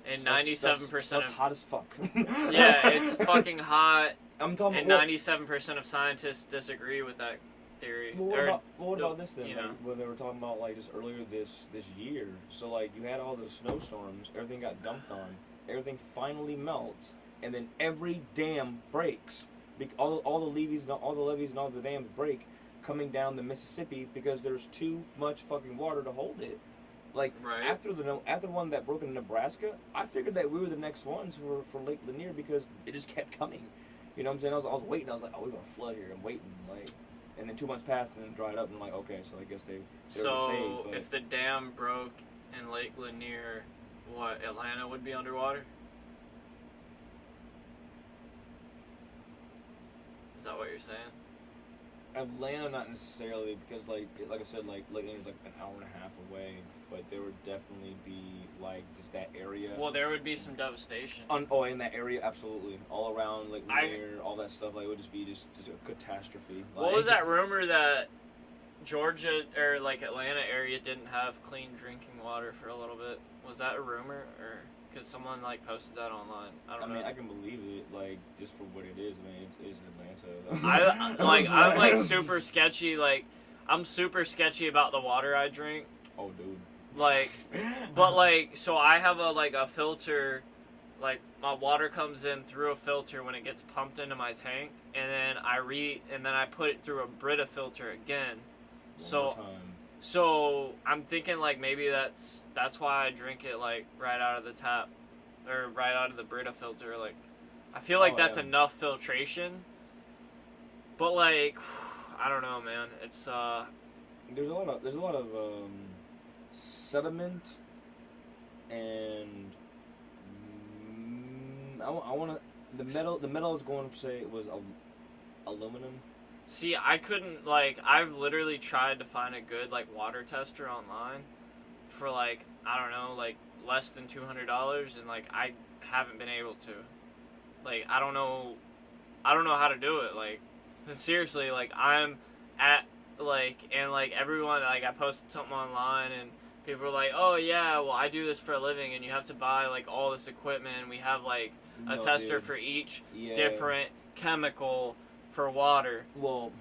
And 97%. Stuff's hot as fuck. Yeah, it's fucking hot. I'm talking. And 97% of scientists disagree with that theory. Well, what about this then? You Like, know. when they were talking about like just earlier this year, so like you had all those snowstorms, everything got dumped on, everything finally melts, and then every dam breaks. All the levees and all the dams break, coming down the Mississippi because there's too much fucking water to hold it. Like Right. after the one that broke in Nebraska, I figured that we were the next ones for Lake Lanier because it just kept coming. You know what I'm saying? I was waiting. I was like, oh, we're gonna flood here. I'm waiting, like, and then 2 months passed and then it dried up. And I'm like, okay, so I guess they were So saved. But if the dam broke in Lake Lanier, what, Atlanta would be underwater? Is that what you're saying? Atlanta, not necessarily, because like I said, like Lake Lanier's like an hour and a half away, but there would definitely be like just that area. Well, there would be some devastation. In that area, absolutely, all around Lake Lanier, all that stuff. Like it would just be just a catastrophe. What was that rumor that Georgia or like Atlanta area didn't have clean drinking water for a little bit? Was that a rumor, or because someone like posted that online? I don't know. I mean, I can believe it, like just for what it is. I mean, it is Atlanta. I'm like super sketchy. Like I'm super sketchy about the water I drink. Oh, dude. Like, but like, so I have a filter. Like my water comes in through a filter when it gets pumped into my tank, and then I put it through a Brita filter again. One more time. So I'm thinking like maybe that's why I drink it like right out of the tap, or right out of the Brita filter. Like, I feel like that's enough filtration. But like, I don't know, man. It's There's a lot of sediment, and I want to the metal I was going to say it was aluminum. See, I couldn't, like, I've literally tried to find a good, like, water tester online for, like, I don't know, like, less than $200, and, like, I haven't been able to. Like, I don't know how to do it, like, seriously, like, I'm at, like, and, like, everyone, like, I posted something online, and people were like, oh, yeah, well, I do this for a living, and you have to buy, like, all this equipment, and we have, like, a tester for each different chemical for water. Well,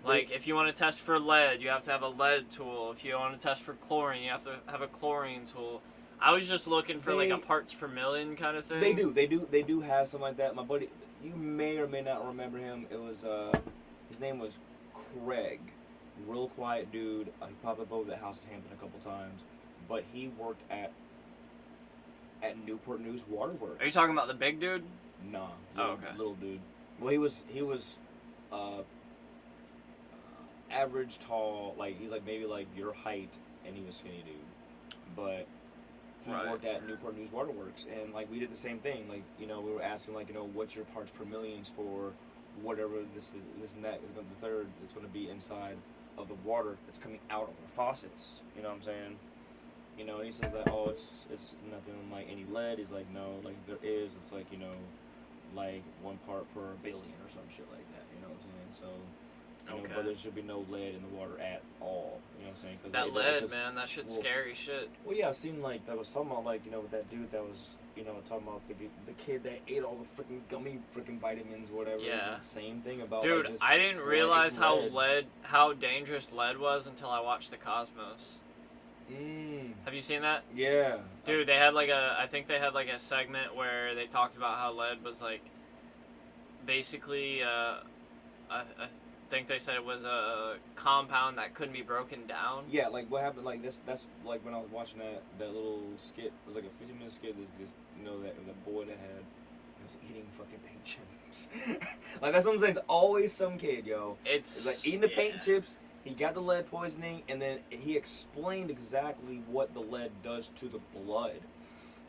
like if you want to test for lead, you have to have a lead tool. If you want to test for chlorine, you have to have a chlorine tool. I was just looking for like a parts per million kind of thing. They do have something like that. My buddy, you may or may not remember him. It was his name was Craig, real quiet dude. He popped up over the house at Hampton a couple times, but he worked at Newport News Waterworks. Are you talking about the big dude? Nah. Okay. Little dude. Well, he was average tall, like he's like maybe like your height, and he was skinny dude, but he worked at Newport News Waterworks, and like we did the same thing. Like, you know, we were asking like, you know, what's your parts per millions for whatever this and that is going to the third. It's going to be inside of the water that's coming out of the faucets. You know what I'm saying? You know, and he says that, oh, it's nothing like any lead. He's like, no, like there is. It's like, you know, like 1 part per billion or some shit like that. You know what I'm saying? So You know, Okay. but there should be no lead in the water at all. You know what I'm saying? Cause That lead, man, that shit's scary shit. Well, yeah, I've seen like that was talking about like with that dude that was talking about the kid that ate all the freaking gummy freaking vitamins, whatever. Yeah. The same thing about Dude, like, this I didn't boy realize is how dangerous lead was until I watched The Cosmos. Have you seen that? Yeah. Dude, I think they had like a segment where they talked about how lead was like, basically, I think they said it was a compound that couldn't be broken down. Yeah, like what happened? Like that's like when I was watching that little skit. It was like a 15-minute skit. This that boy that was eating fucking paint chips. Like that's what I'm saying. It's always some kid, yo. It's like eating the paint chips. He got the lead poisoning, and then he explained exactly what the lead does to the blood,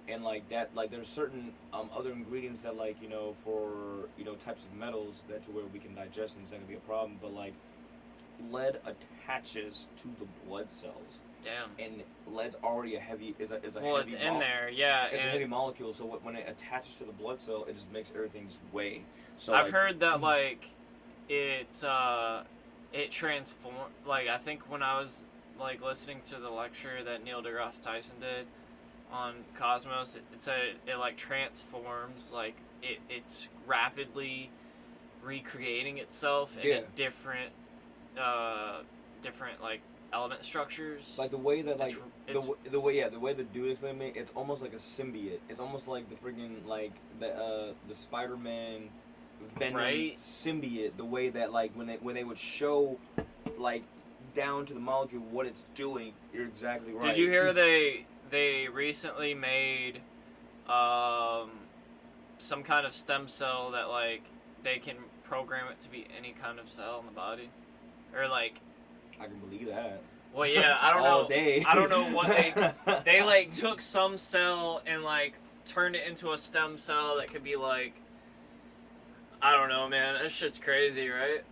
and like that, like there's certain other ingredients that like for types of metals that to where we can digest and it's not gonna be a problem, but like lead attaches to the blood cells. Damn. And lead's already a heavy well, heavy it's in there, yeah. It's a heavy molecule, so when it attaches to the blood cell, it just makes everything just weigh. So I've heard that like it transform. Like I think when I was like listening to the lecture that Neil deGrasse Tyson did on Cosmos, it said it like transforms, like it's rapidly recreating itself in different like element structures. Like the way that like the way the dude explained to me, it's almost like a symbiote. It's almost like the freaking like the Spider-Man Venom symbiote. The way that like when they would show like down to the molecule what it's doing, you're exactly right. Did you hear they recently made some kind of stem cell that like they can program it to be any kind of cell in the body, or like I can believe that. Well, yeah, I don't All know. day. I don't know what they like took some cell and like turned it into a stem cell that could be like, I don't know, man. That shit's crazy, right?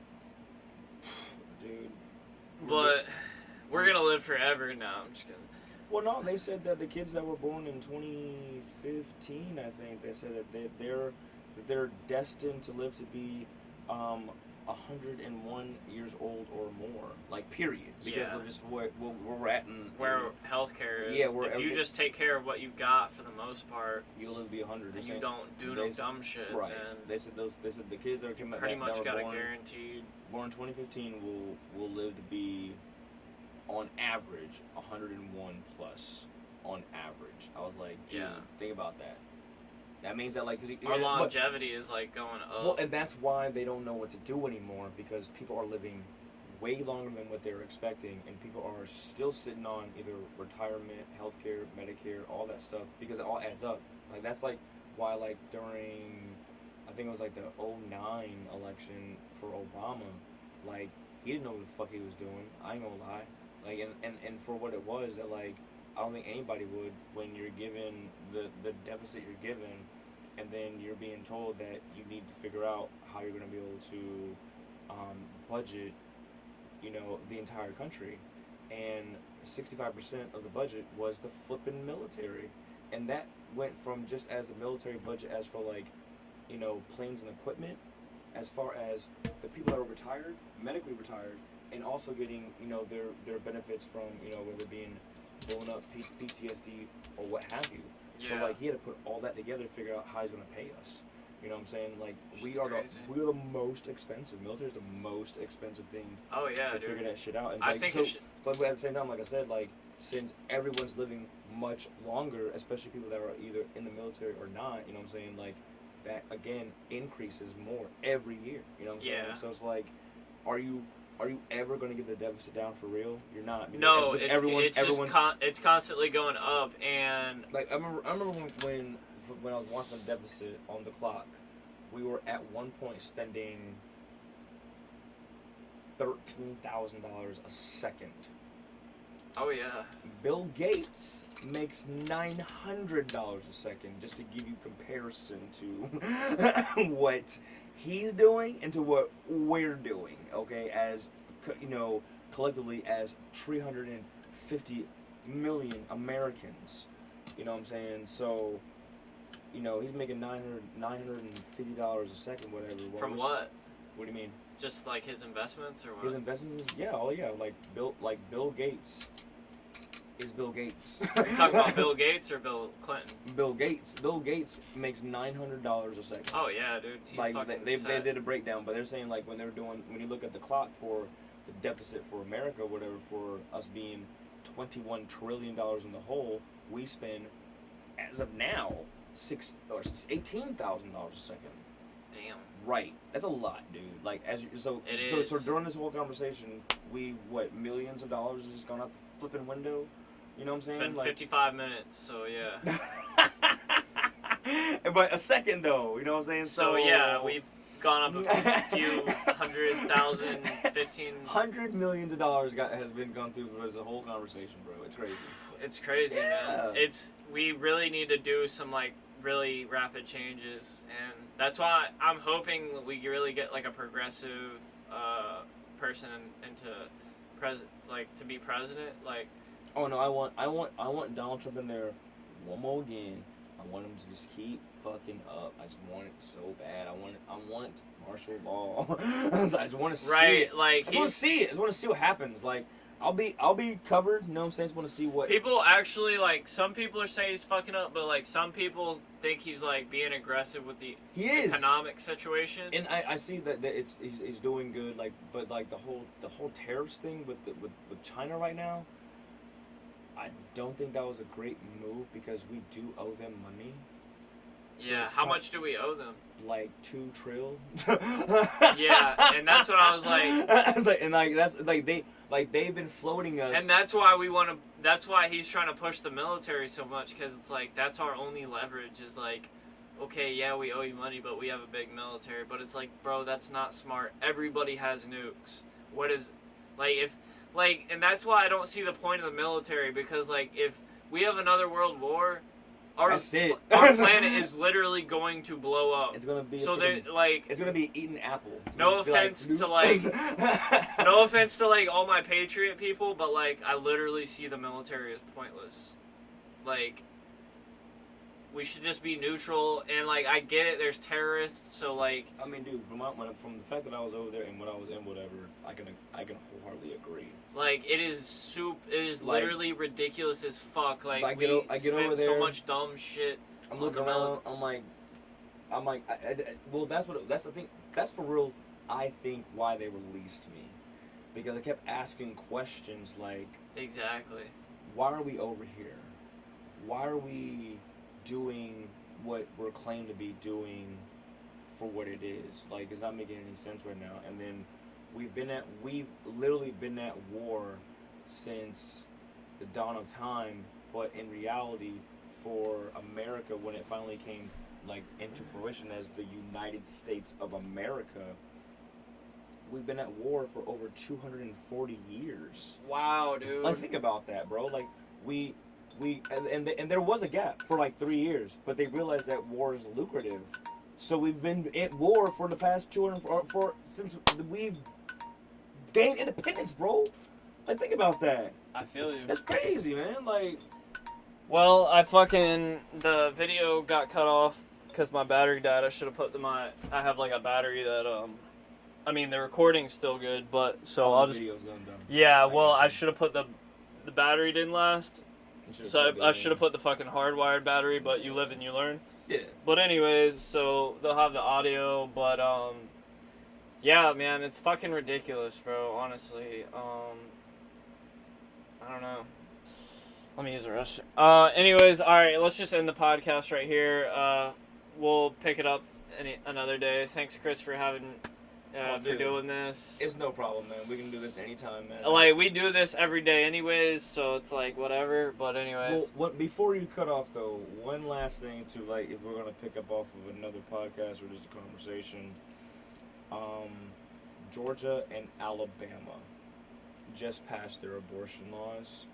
Dude. But we're gonna live forever now. I'm just kidding. Well, no, they said that the kids that were born in 2015, I think, they said that they're destined to live to be 101 years old or more, like period, because of just where we're at and where healthcare is. Yeah, if you just take care of what you got for the most part, you'll live to be 100. And you don't do no dumb shit. Right. Then They said the kids that came pretty much got born, a guaranteed. Born in 2015 will live to be, on average, 101 plus. On average, I was like, dude, think about that. That means that like our longevity is like going up. Well, and that's why they don't know what to do anymore, because people are living way longer than what they were expecting, and people are still sitting on either retirement, healthcare, Medicare, all that stuff, because it all adds up. Like that's like why like during, I think it was like the 2009 election for Obama, like he didn't know what the fuck he was doing. I ain't gonna lie. Like and for what it was, that like I don't think anybody would, when you're given the deficit you're given, and then you're being told that you need to figure out how you're going to be able to budget, the entire country. And 65% of the budget was the flipping military. And that went from just as the military budget as for like, planes and equipment, as far as the people that are retired, medically retired, and also getting, their benefits from, whether being blown up PTSD or what have you. So like he had to put all that together to figure out how he's gonna pay us. You know what I'm saying? Like we are the most expensive. Military is the most expensive thing. Oh yeah, to figure that shit out. And I think but at the same time, like I said, like since everyone's living much longer, especially people that are either in the military or not, you know what I'm saying? Like that again increases more every year. You know what I'm saying? So it's like, are you ever going to get the deficit down for real? You're not. No, it's constantly going up, and like I remember when I was watching the deficit on the clock, we were at one point spending $13,000 a second. Oh yeah. Bill Gates makes $900 a second, just to give you comparison to what he's doing and to what we're doing, okay, as collectively as 350 million Americans. You know what I'm saying? So, he's making $950 a second, whatever. From what? What do you mean? Just like his investments or what? His investments, yeah, like Bill Gates is Bill Gates. Are you talking about Bill Gates or Bill Clinton? Bill Gates. Bill Gates makes $900 a second. Oh yeah, dude. He's like fucking they set. did a breakdown, but they're saying like when you look at the clock for the deficit for America, whatever, for us being $21 trillion in the hole, we spend as of now $18,000 a second. Damn. Right, that's a lot, dude. Like so during this whole conversation, millions of dollars has just gone out the flipping window. You know what I'm saying? It's been 55 minutes, so yeah. But a second though, you know what I'm saying? So yeah, we've gone up a few 100,000, 15. $100 million has been gone through for this whole conversation, bro. It's crazy. It's crazy, man. We really need to do some like really rapid changes, and that's why I'm hoping we really get like a progressive person to be president, like. Oh no, I want Donald Trump in there one more again. I want him to just keep fucking up. I just want it so bad. I want martial law. I just want to see it. Like I just want to see it. I just want to see what happens. Like I'll be covered. You know what I'm saying? I just want to see what people actually like. Some people are saying he's fucking up, but like some people think he's like being aggressive with the economic situation. And I see that he's doing good. Like, but like the whole tariffs thing with China right now. I don't think that was a great move because we do owe them money. So yeah, how much do we owe them? Like $2 trillion. Yeah, and that's what I was like. I was like, and like that's like they've been floating us. And that's why we want to. That's why he's trying to push the military so much, because it's like that's our only leverage. Is like, okay, yeah, we owe you money, but we have a big military. But it's like, bro, that's not smart. Everybody has nukes. What is, like, if. Like, and that's why I don't see the point of the military, because, like, if we have another world war, our planet is literally going to blow up. It's gonna be so they like. It's gonna be eating apple. No offense to no offense to like all my patriot people, but like I literally see the military as pointless. Like, we should just be neutral, and like I get it, there's terrorists, so like. I mean, dude, from the fact that I was over there and when I was in whatever, I can wholeheartedly agree. Like it is like, literally ridiculous as fuck. Like I get over there, so much dumb shit. I'm looking around. I'm like, well, that's the thing. That's for real. I think why they released me, because I kept asking questions like. Exactly. Why are we over here? Why are we doing what we're claimed to be doing for what it is? Like, it's not making any sense right now. And then we've literally been at war since the dawn of time, but in reality, for America, when it finally came like into fruition as the United States of America, we've been at war for over 240 years. Wow, dude. Like, think about that, bro. Like, and there was a gap for like 3 years, but they realized that war is lucrative. So we've been at war for the past since we've gained independence, bro. Like, think about that. I feel you. That's crazy, man. Like, well, the video got cut off because my battery died. I have like a battery that I mean the recording's still good, but so I'll just. Video's done. Yeah, well, I should have put the battery didn't last. So I should have put the fucking hardwired battery, but you live and you learn. Yeah. But anyways, so they'll have the audio, but yeah, man, it's fucking ridiculous, bro. Honestly, I don't know. Let me use the restroom. Anyways, all right, let's just end the podcast right here. We'll pick it up another day. Thanks, Chris, for for doing this. It's no problem, man. We can do this anytime, man. Like, we do this every day anyways, so it's like whatever. But anyways. Well, before you cut off though, one last thing to like, if we're gonna pick up off of another podcast or just a conversation, Georgia and Alabama just passed their abortion laws.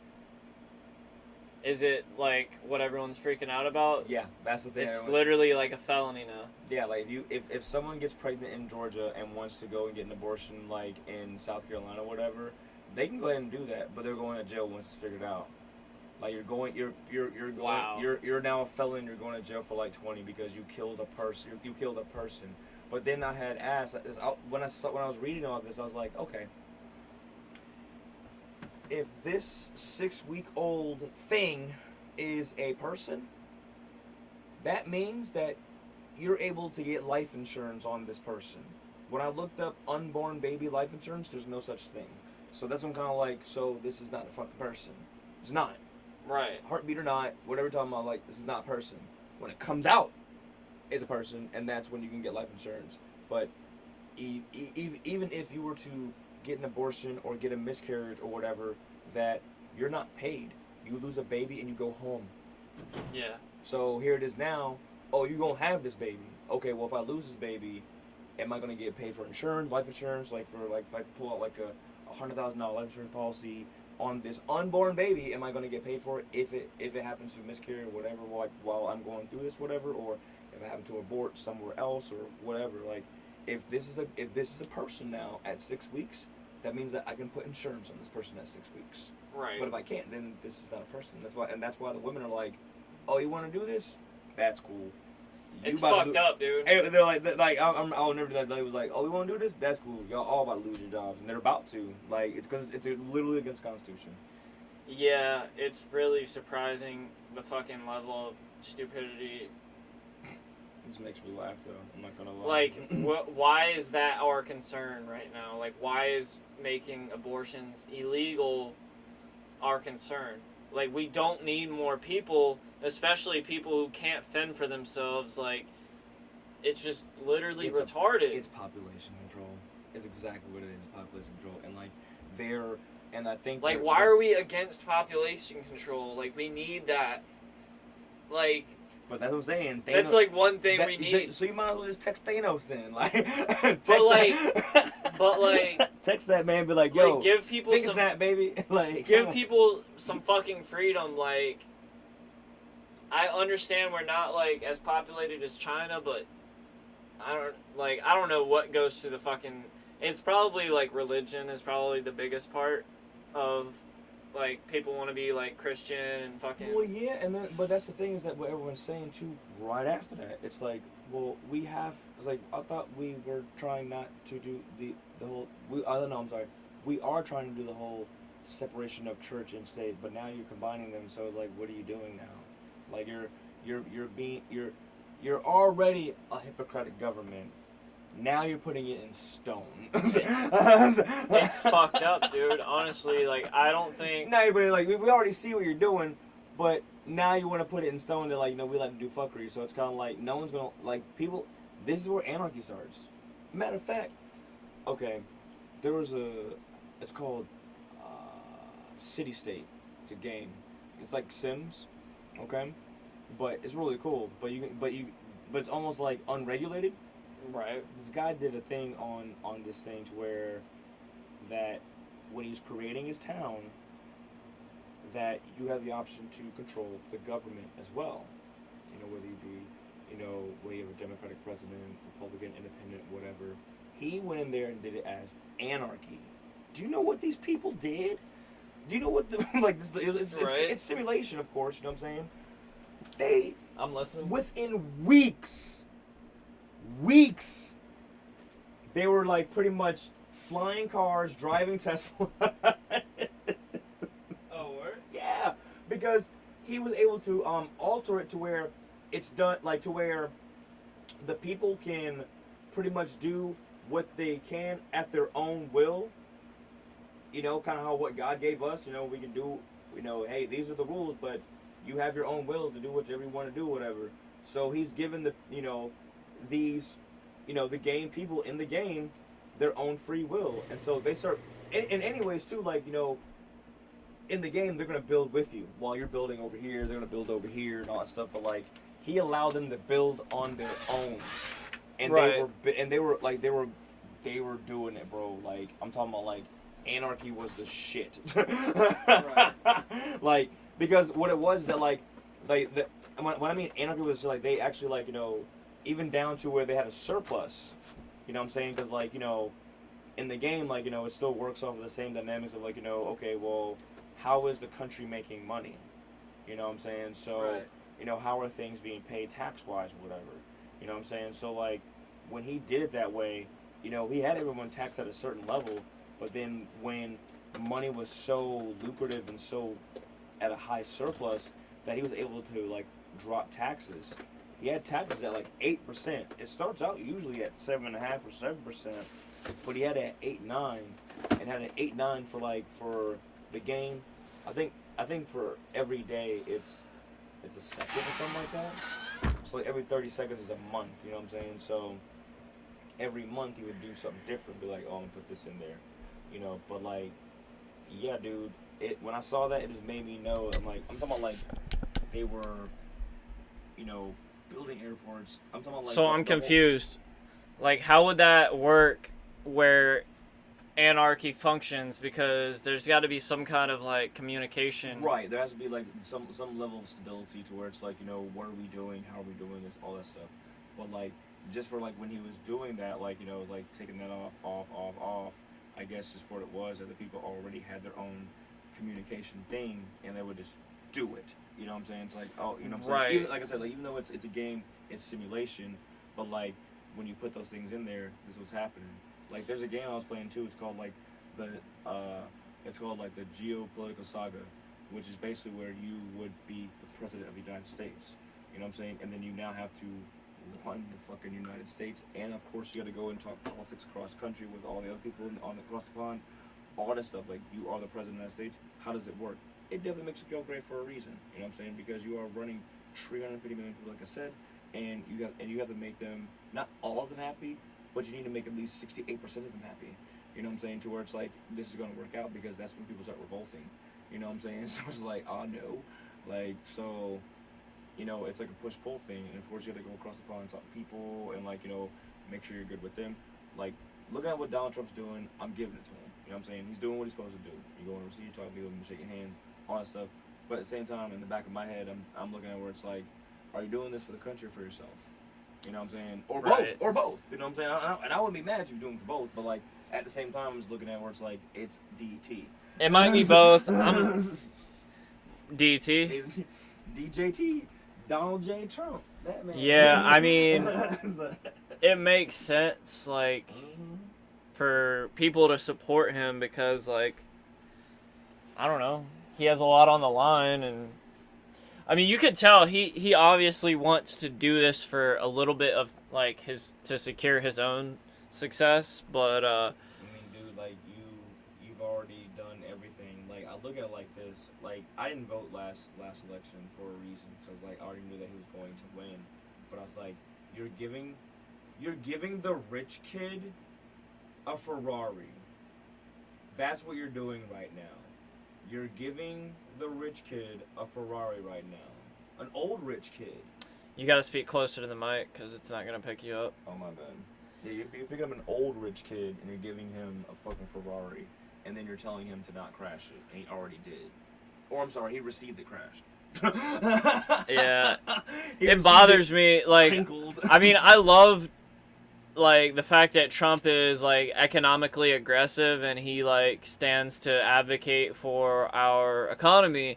Is it like what everyone's freaking out about? Yeah, that's the thing. It's literally like a felony now. Yeah, like if someone gets pregnant in Georgia and wants to go and get an abortion like in South Carolina or whatever, they can go ahead and do that, but they're going to jail once it's figured out. Like you're going, Wow. you're now a felon. You're going to jail for like 20 because you killed a person. You killed a person. But then I had asked when I was reading all this, I was like, okay, if this 6-week-old thing is a person, that means that you're able to get life insurance on this person. When I looked up unborn baby life insurance, there's no such thing. So that's what I'm kind of like, so this is not a fucking person. It's not. Right. Heartbeat or not, whatever you're talking about, like, this is not a person. When it comes out, it's a person, and that's when you can get life insurance. But even if you were to get an abortion or get a miscarriage or whatever, that you're not paid. You lose a baby and you go home. Yeah. So here it is now. Oh, you're going to have this baby. Okay, well, if I lose this baby, am I going to get paid for insurance, life insurance? Like, for like, if I pull out like a $100,000 life insurance policy on this unborn baby, am I going to get paid for it if it happens to miscarry or whatever, like while I'm going through this, whatever, or if I happen to abort somewhere else or whatever? Like, if this is a person now at 6 weeks, that means that I can put insurance on this person at 6 weeks. Right. But if I can't, then this is not a person. That's why the women are like, oh, you want to do this? That's cool. It's fucked up, dude. Hey, they're like I'll never do that. They was like, oh, you want to do this? That's cool. Y'all all about to lose your jobs, and they're about to. Like, it's because it's literally against the Constitution. Yeah, it's really surprising the fucking level of stupidity. This makes me laugh, though. I'm not gonna lie. Like, why is that our concern right now? Like, why is making abortions illegal our concern? Like, we don't need more people, especially people who can't fend for themselves. Like, it's just literally retarded. It's population control. It's exactly what it is, population control. And, like, and I think... Like, why are we against population control? Like, we need that. Like... But that's what I'm saying. Thanos, that's, like, one thing we need. So you might as well just text Thanos then. Like, but, like... text that man, be like, yo, like, give people think some... snap, baby. Like, give people some fucking freedom. Like, I understand we're not, like, as populated as China, but I don't know what goes to the fucking... It's probably, like, religion is probably the biggest part of... Like, people want to be, like, Christian and fucking... Well, yeah, but that's the thing is that what everyone's saying, too, right after that. It's like, well, it's like, I thought we were trying not to do the whole... I'm sorry. We are trying to do the whole separation of church and state, but now you're combining them, so it's like, what are you doing now? Like, you're already a hypocritic government. Now you're putting it in stone. It's fucked up, dude. Honestly, like, I don't think... Now everybody, like, we already see what you're doing, but now you want to put it in stone that, like, you know, we like to do fuckery. So it's kind of like, no one's going to, like, people... This is where anarchy starts. Matter of fact, okay, there was it's called City State. It's a game. It's like Sims, okay? But it's really cool. But it's almost like unregulated. Right. This guy did a thing on this thing to where that when he's creating his town, that you have the option to control the government as well. You know, whether you be, whether you have a Democratic president, Republican, independent, whatever. He went in there and did it as anarchy. Do you know what these people did? Do you know what the like? It's simulation, of course. You know what I'm saying? I'm listening. Within weeks, they were like pretty much flying cars, driving Tesla. Oh, word? Yeah, because he was able to alter it to where it's done, like to where the people can pretty much do what they can at their own will. You know, kind of how what God gave us. You know, we can do. Hey, these are the rules, but you have your own will to do whatever you want to do, whatever. So he's given the these, the game people in the game their own free will, and so they start in anyways too, like, in the game they're gonna build with you while you're building over here, they're gonna build over here and all that stuff, but like he allowed them to build on their own, and right. they were doing it, bro. Like, I'm talking about, like, anarchy was the shit. Right. Like, because what it was that when I mean anarchy was like they actually, like, even down to where they had a surplus, you know what I'm saying? Because, like, in the game, like, it still works off of the same dynamics of, like, okay, well, how is the country making money? You know what I'm saying? So, Right. you know, how are things being paid tax-wise or whatever? You know what I'm saying? So, like, when he did it that way, you know, he had everyone taxed at a certain level, but then when money was so lucrative and so at a high surplus that he was able to, like, drop taxes. He had taxes at, like, 8%. It starts out usually at 7.5% or 7%, but he had it at 8.9, and had an 8.9 for, like, for the game. I think for every day it's a second or something like that. So like every 30 seconds is a month, you know what I'm saying? So every month he would do something different, be like, oh, I'm gonna put this in there, you know. But like, yeah, dude, when I saw that, it just made me know. I'm talking about like they were, you know, building airports. I'm talking about like. So I'm confused. Like, how would that work where anarchy functions? Because there's got to be some kind of like communication. Right, there has to be like some level of stability to where it's like, you know, what are we doing, how are we doing this, all that stuff. But like, just for like when he was doing that, like, you know, like taking that off, I guess just for what it was, that the people already had their own communication thing, and they would just do it. You know what I'm saying? It's like, oh, you know what I'm saying? Right. Even, like I said, like even though it's a game, it's simulation, but like when you put those things in there, this is what's happening. Like there's a game I was playing too. It's called like the Geopolitical Saga, which is basically where you would be the president of the United States. You know what I'm saying? And then you now have to run the fucking United States, and of course you got to go and talk politics across country with all the other people across the pond, all that stuff. Like you are the president of the United States. How does it work? It definitely makes you feel great for a reason. You know what I'm saying? Because you are running 350 million people, like I said, and you have to make them, not all of them happy, but you need to make at least 68% of them happy. You know what I'm saying? To where it's like, this is going to work out, because that's when people start revolting. You know what I'm saying? So it's like, oh no. Like, so, you know, it's like a push-pull thing. And of course you have to go across the pond and talk to people and like, you know, make sure you're good with them. Like, looking at what Donald Trump's doing, I'm giving it to him. You know what I'm saying? He's doing what he's supposed to do. You go overseas, you talk to people, you shake your hands, all that stuff. But at the same time, in the back of my head, I'm looking at where it's like, are you doing this for the country or for yourself? You know what I'm saying? Or Right. both. You know what I'm saying? And I wouldn't be mad if you're doing it for both, but like at the same time, I'm just looking at where it's like, it's DT. It might be both. I'm DT. DJT, Donald J. Trump. That man. Yeah, I mean, it makes sense, like, for people to support him because, like, I don't know, he has a lot on the line, and I mean, you could tell he obviously wants to do this for a little bit of like to secure his own success, but I mean, dude, like you've already done everything. Like I look at it like this. Like I didn't vote last election for a reason, because like I already knew that he was going to win. But I was like, you're giving the rich kid a Ferrari. That's what you're doing right now. You're giving the rich kid a Ferrari right now. An old rich kid. you got to speak closer to the mic because it's not gonna pick you up. Oh my bad. Yeah, you pick up an old rich kid and you're giving him a fucking Ferrari, and then you're telling him to not crash it, and he already did. Or I'm sorry, he received it crashed. Yeah, it bothers me. Like, Crinkled. I mean, I love like the fact that Trump is like economically aggressive and he like stands to advocate for our economy,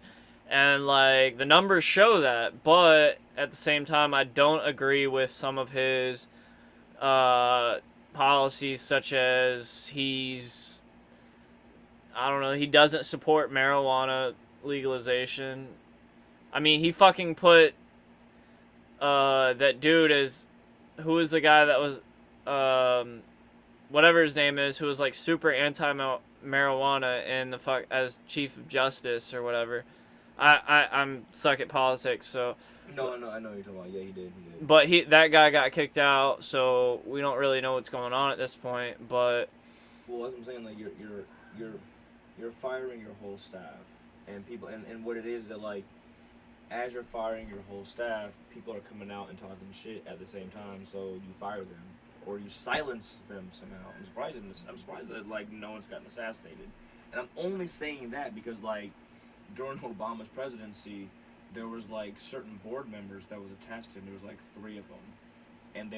and like the numbers show that. But at the same time, I don't agree with some of his policies, such as he doesn't support marijuana legalization. I mean, he fucking put that dude as, who was the guy that was whatever his name is, who was like super anti-marijuana in the as chief of justice or whatever. I'm stuck at politics, so. No, I know what you're talking about. Yeah, he did. But that guy got kicked out, so we don't really know what's going on at this point. But well, that's what I'm saying. Like you're firing your whole staff, and people, and what it is that like, as you're firing your whole staff, people are coming out and talking shit at the same time. So you fire them, or you silence them somehow. I'm surprised that like no one's gotten assassinated, and I'm only saying that because like during Obama's presidency, there was like certain board members that was attached to him. There was like 3 of them, and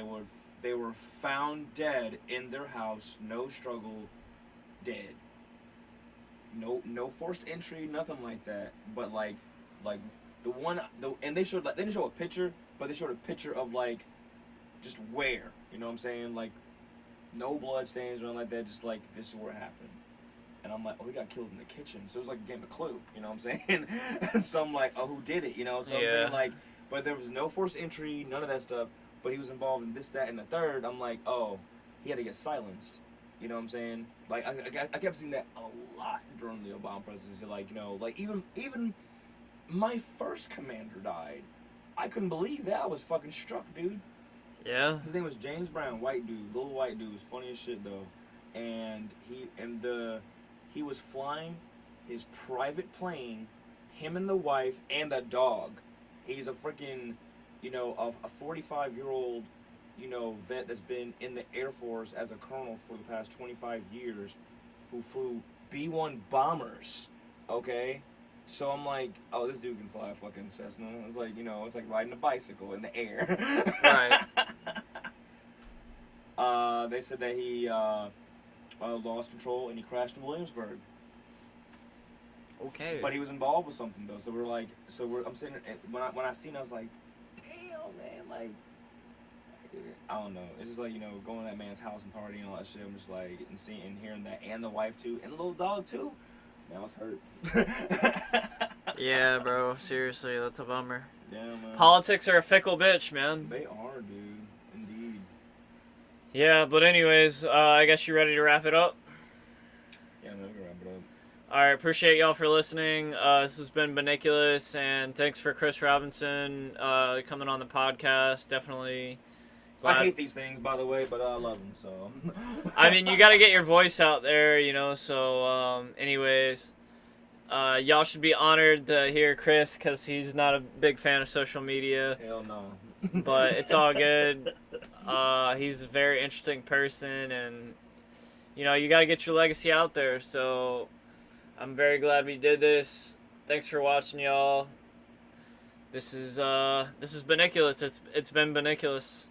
they were found dead in their house, no struggle, dead. No forced entry, nothing like that. But like and they didn't show a picture, but they showed a picture of like, just where, you know what I'm saying? Like, no blood stains or anything like that. Just like, this is where it happened. And I'm like, oh, he got killed in the kitchen. So it was like a game of Clue, you know what I'm saying? And so I'm like, oh, who did it, you know? So I'm thinking like, but there was no forced entry, none of that stuff. But he was involved in this, that, and the third. I'm like, oh, he had to get silenced. You know what I'm saying? Like, I kept seeing that a lot during the Obama presidency. Like, you know, like even my first commander died. I couldn't believe that. I was fucking struck, dude. Yeah. His name was James Brown, white dude, little white dude. Was funny as shit though. And he was flying his private plane, him and the wife and the dog. He's a freaking, you know, a 45-year-old, you know, vet that's been in the Air Force as a colonel for the past 25 years, who flew B-1 bombers. Okay. So I'm like, oh, this dude can fly a fucking Cessna. It's like, you know, it's like riding a bicycle in the air. Right. They said that he lost control and he crashed in Williamsburg. Okay. But he was involved with something though. So I'm sitting there, and when I seen it, I was like, damn, man, like, I don't know. It's just like, you know, going to that man's house and partying and all that shit. I'm just like, and seeing and hearing that, and the wife too, and the little dog too. Man, I was hurt. Yeah, bro. Seriously, that's a bummer. Yeah, man. Politics are a fickle bitch, man. They are, dude. Indeed. Yeah, but anyways, I guess you're ready to wrap it up? Yeah, man, we can wrap it up. Alright, appreciate y'all for listening. This has been Beniculous, and thanks for Chris Robinson coming on the podcast. Definitely. I hate these things, by the way, but I love them, so. I mean, you gotta get your voice out there, you know, so, anyways. Y'all should be honored to hear Chris, because he's not a big fan of social media. Hell no. But it's all good. He's a very interesting person, and, you know, you gotta get your legacy out there, so I'm very glad we did this. Thanks for watching, y'all. This is Beniculous. It's been Beniculous.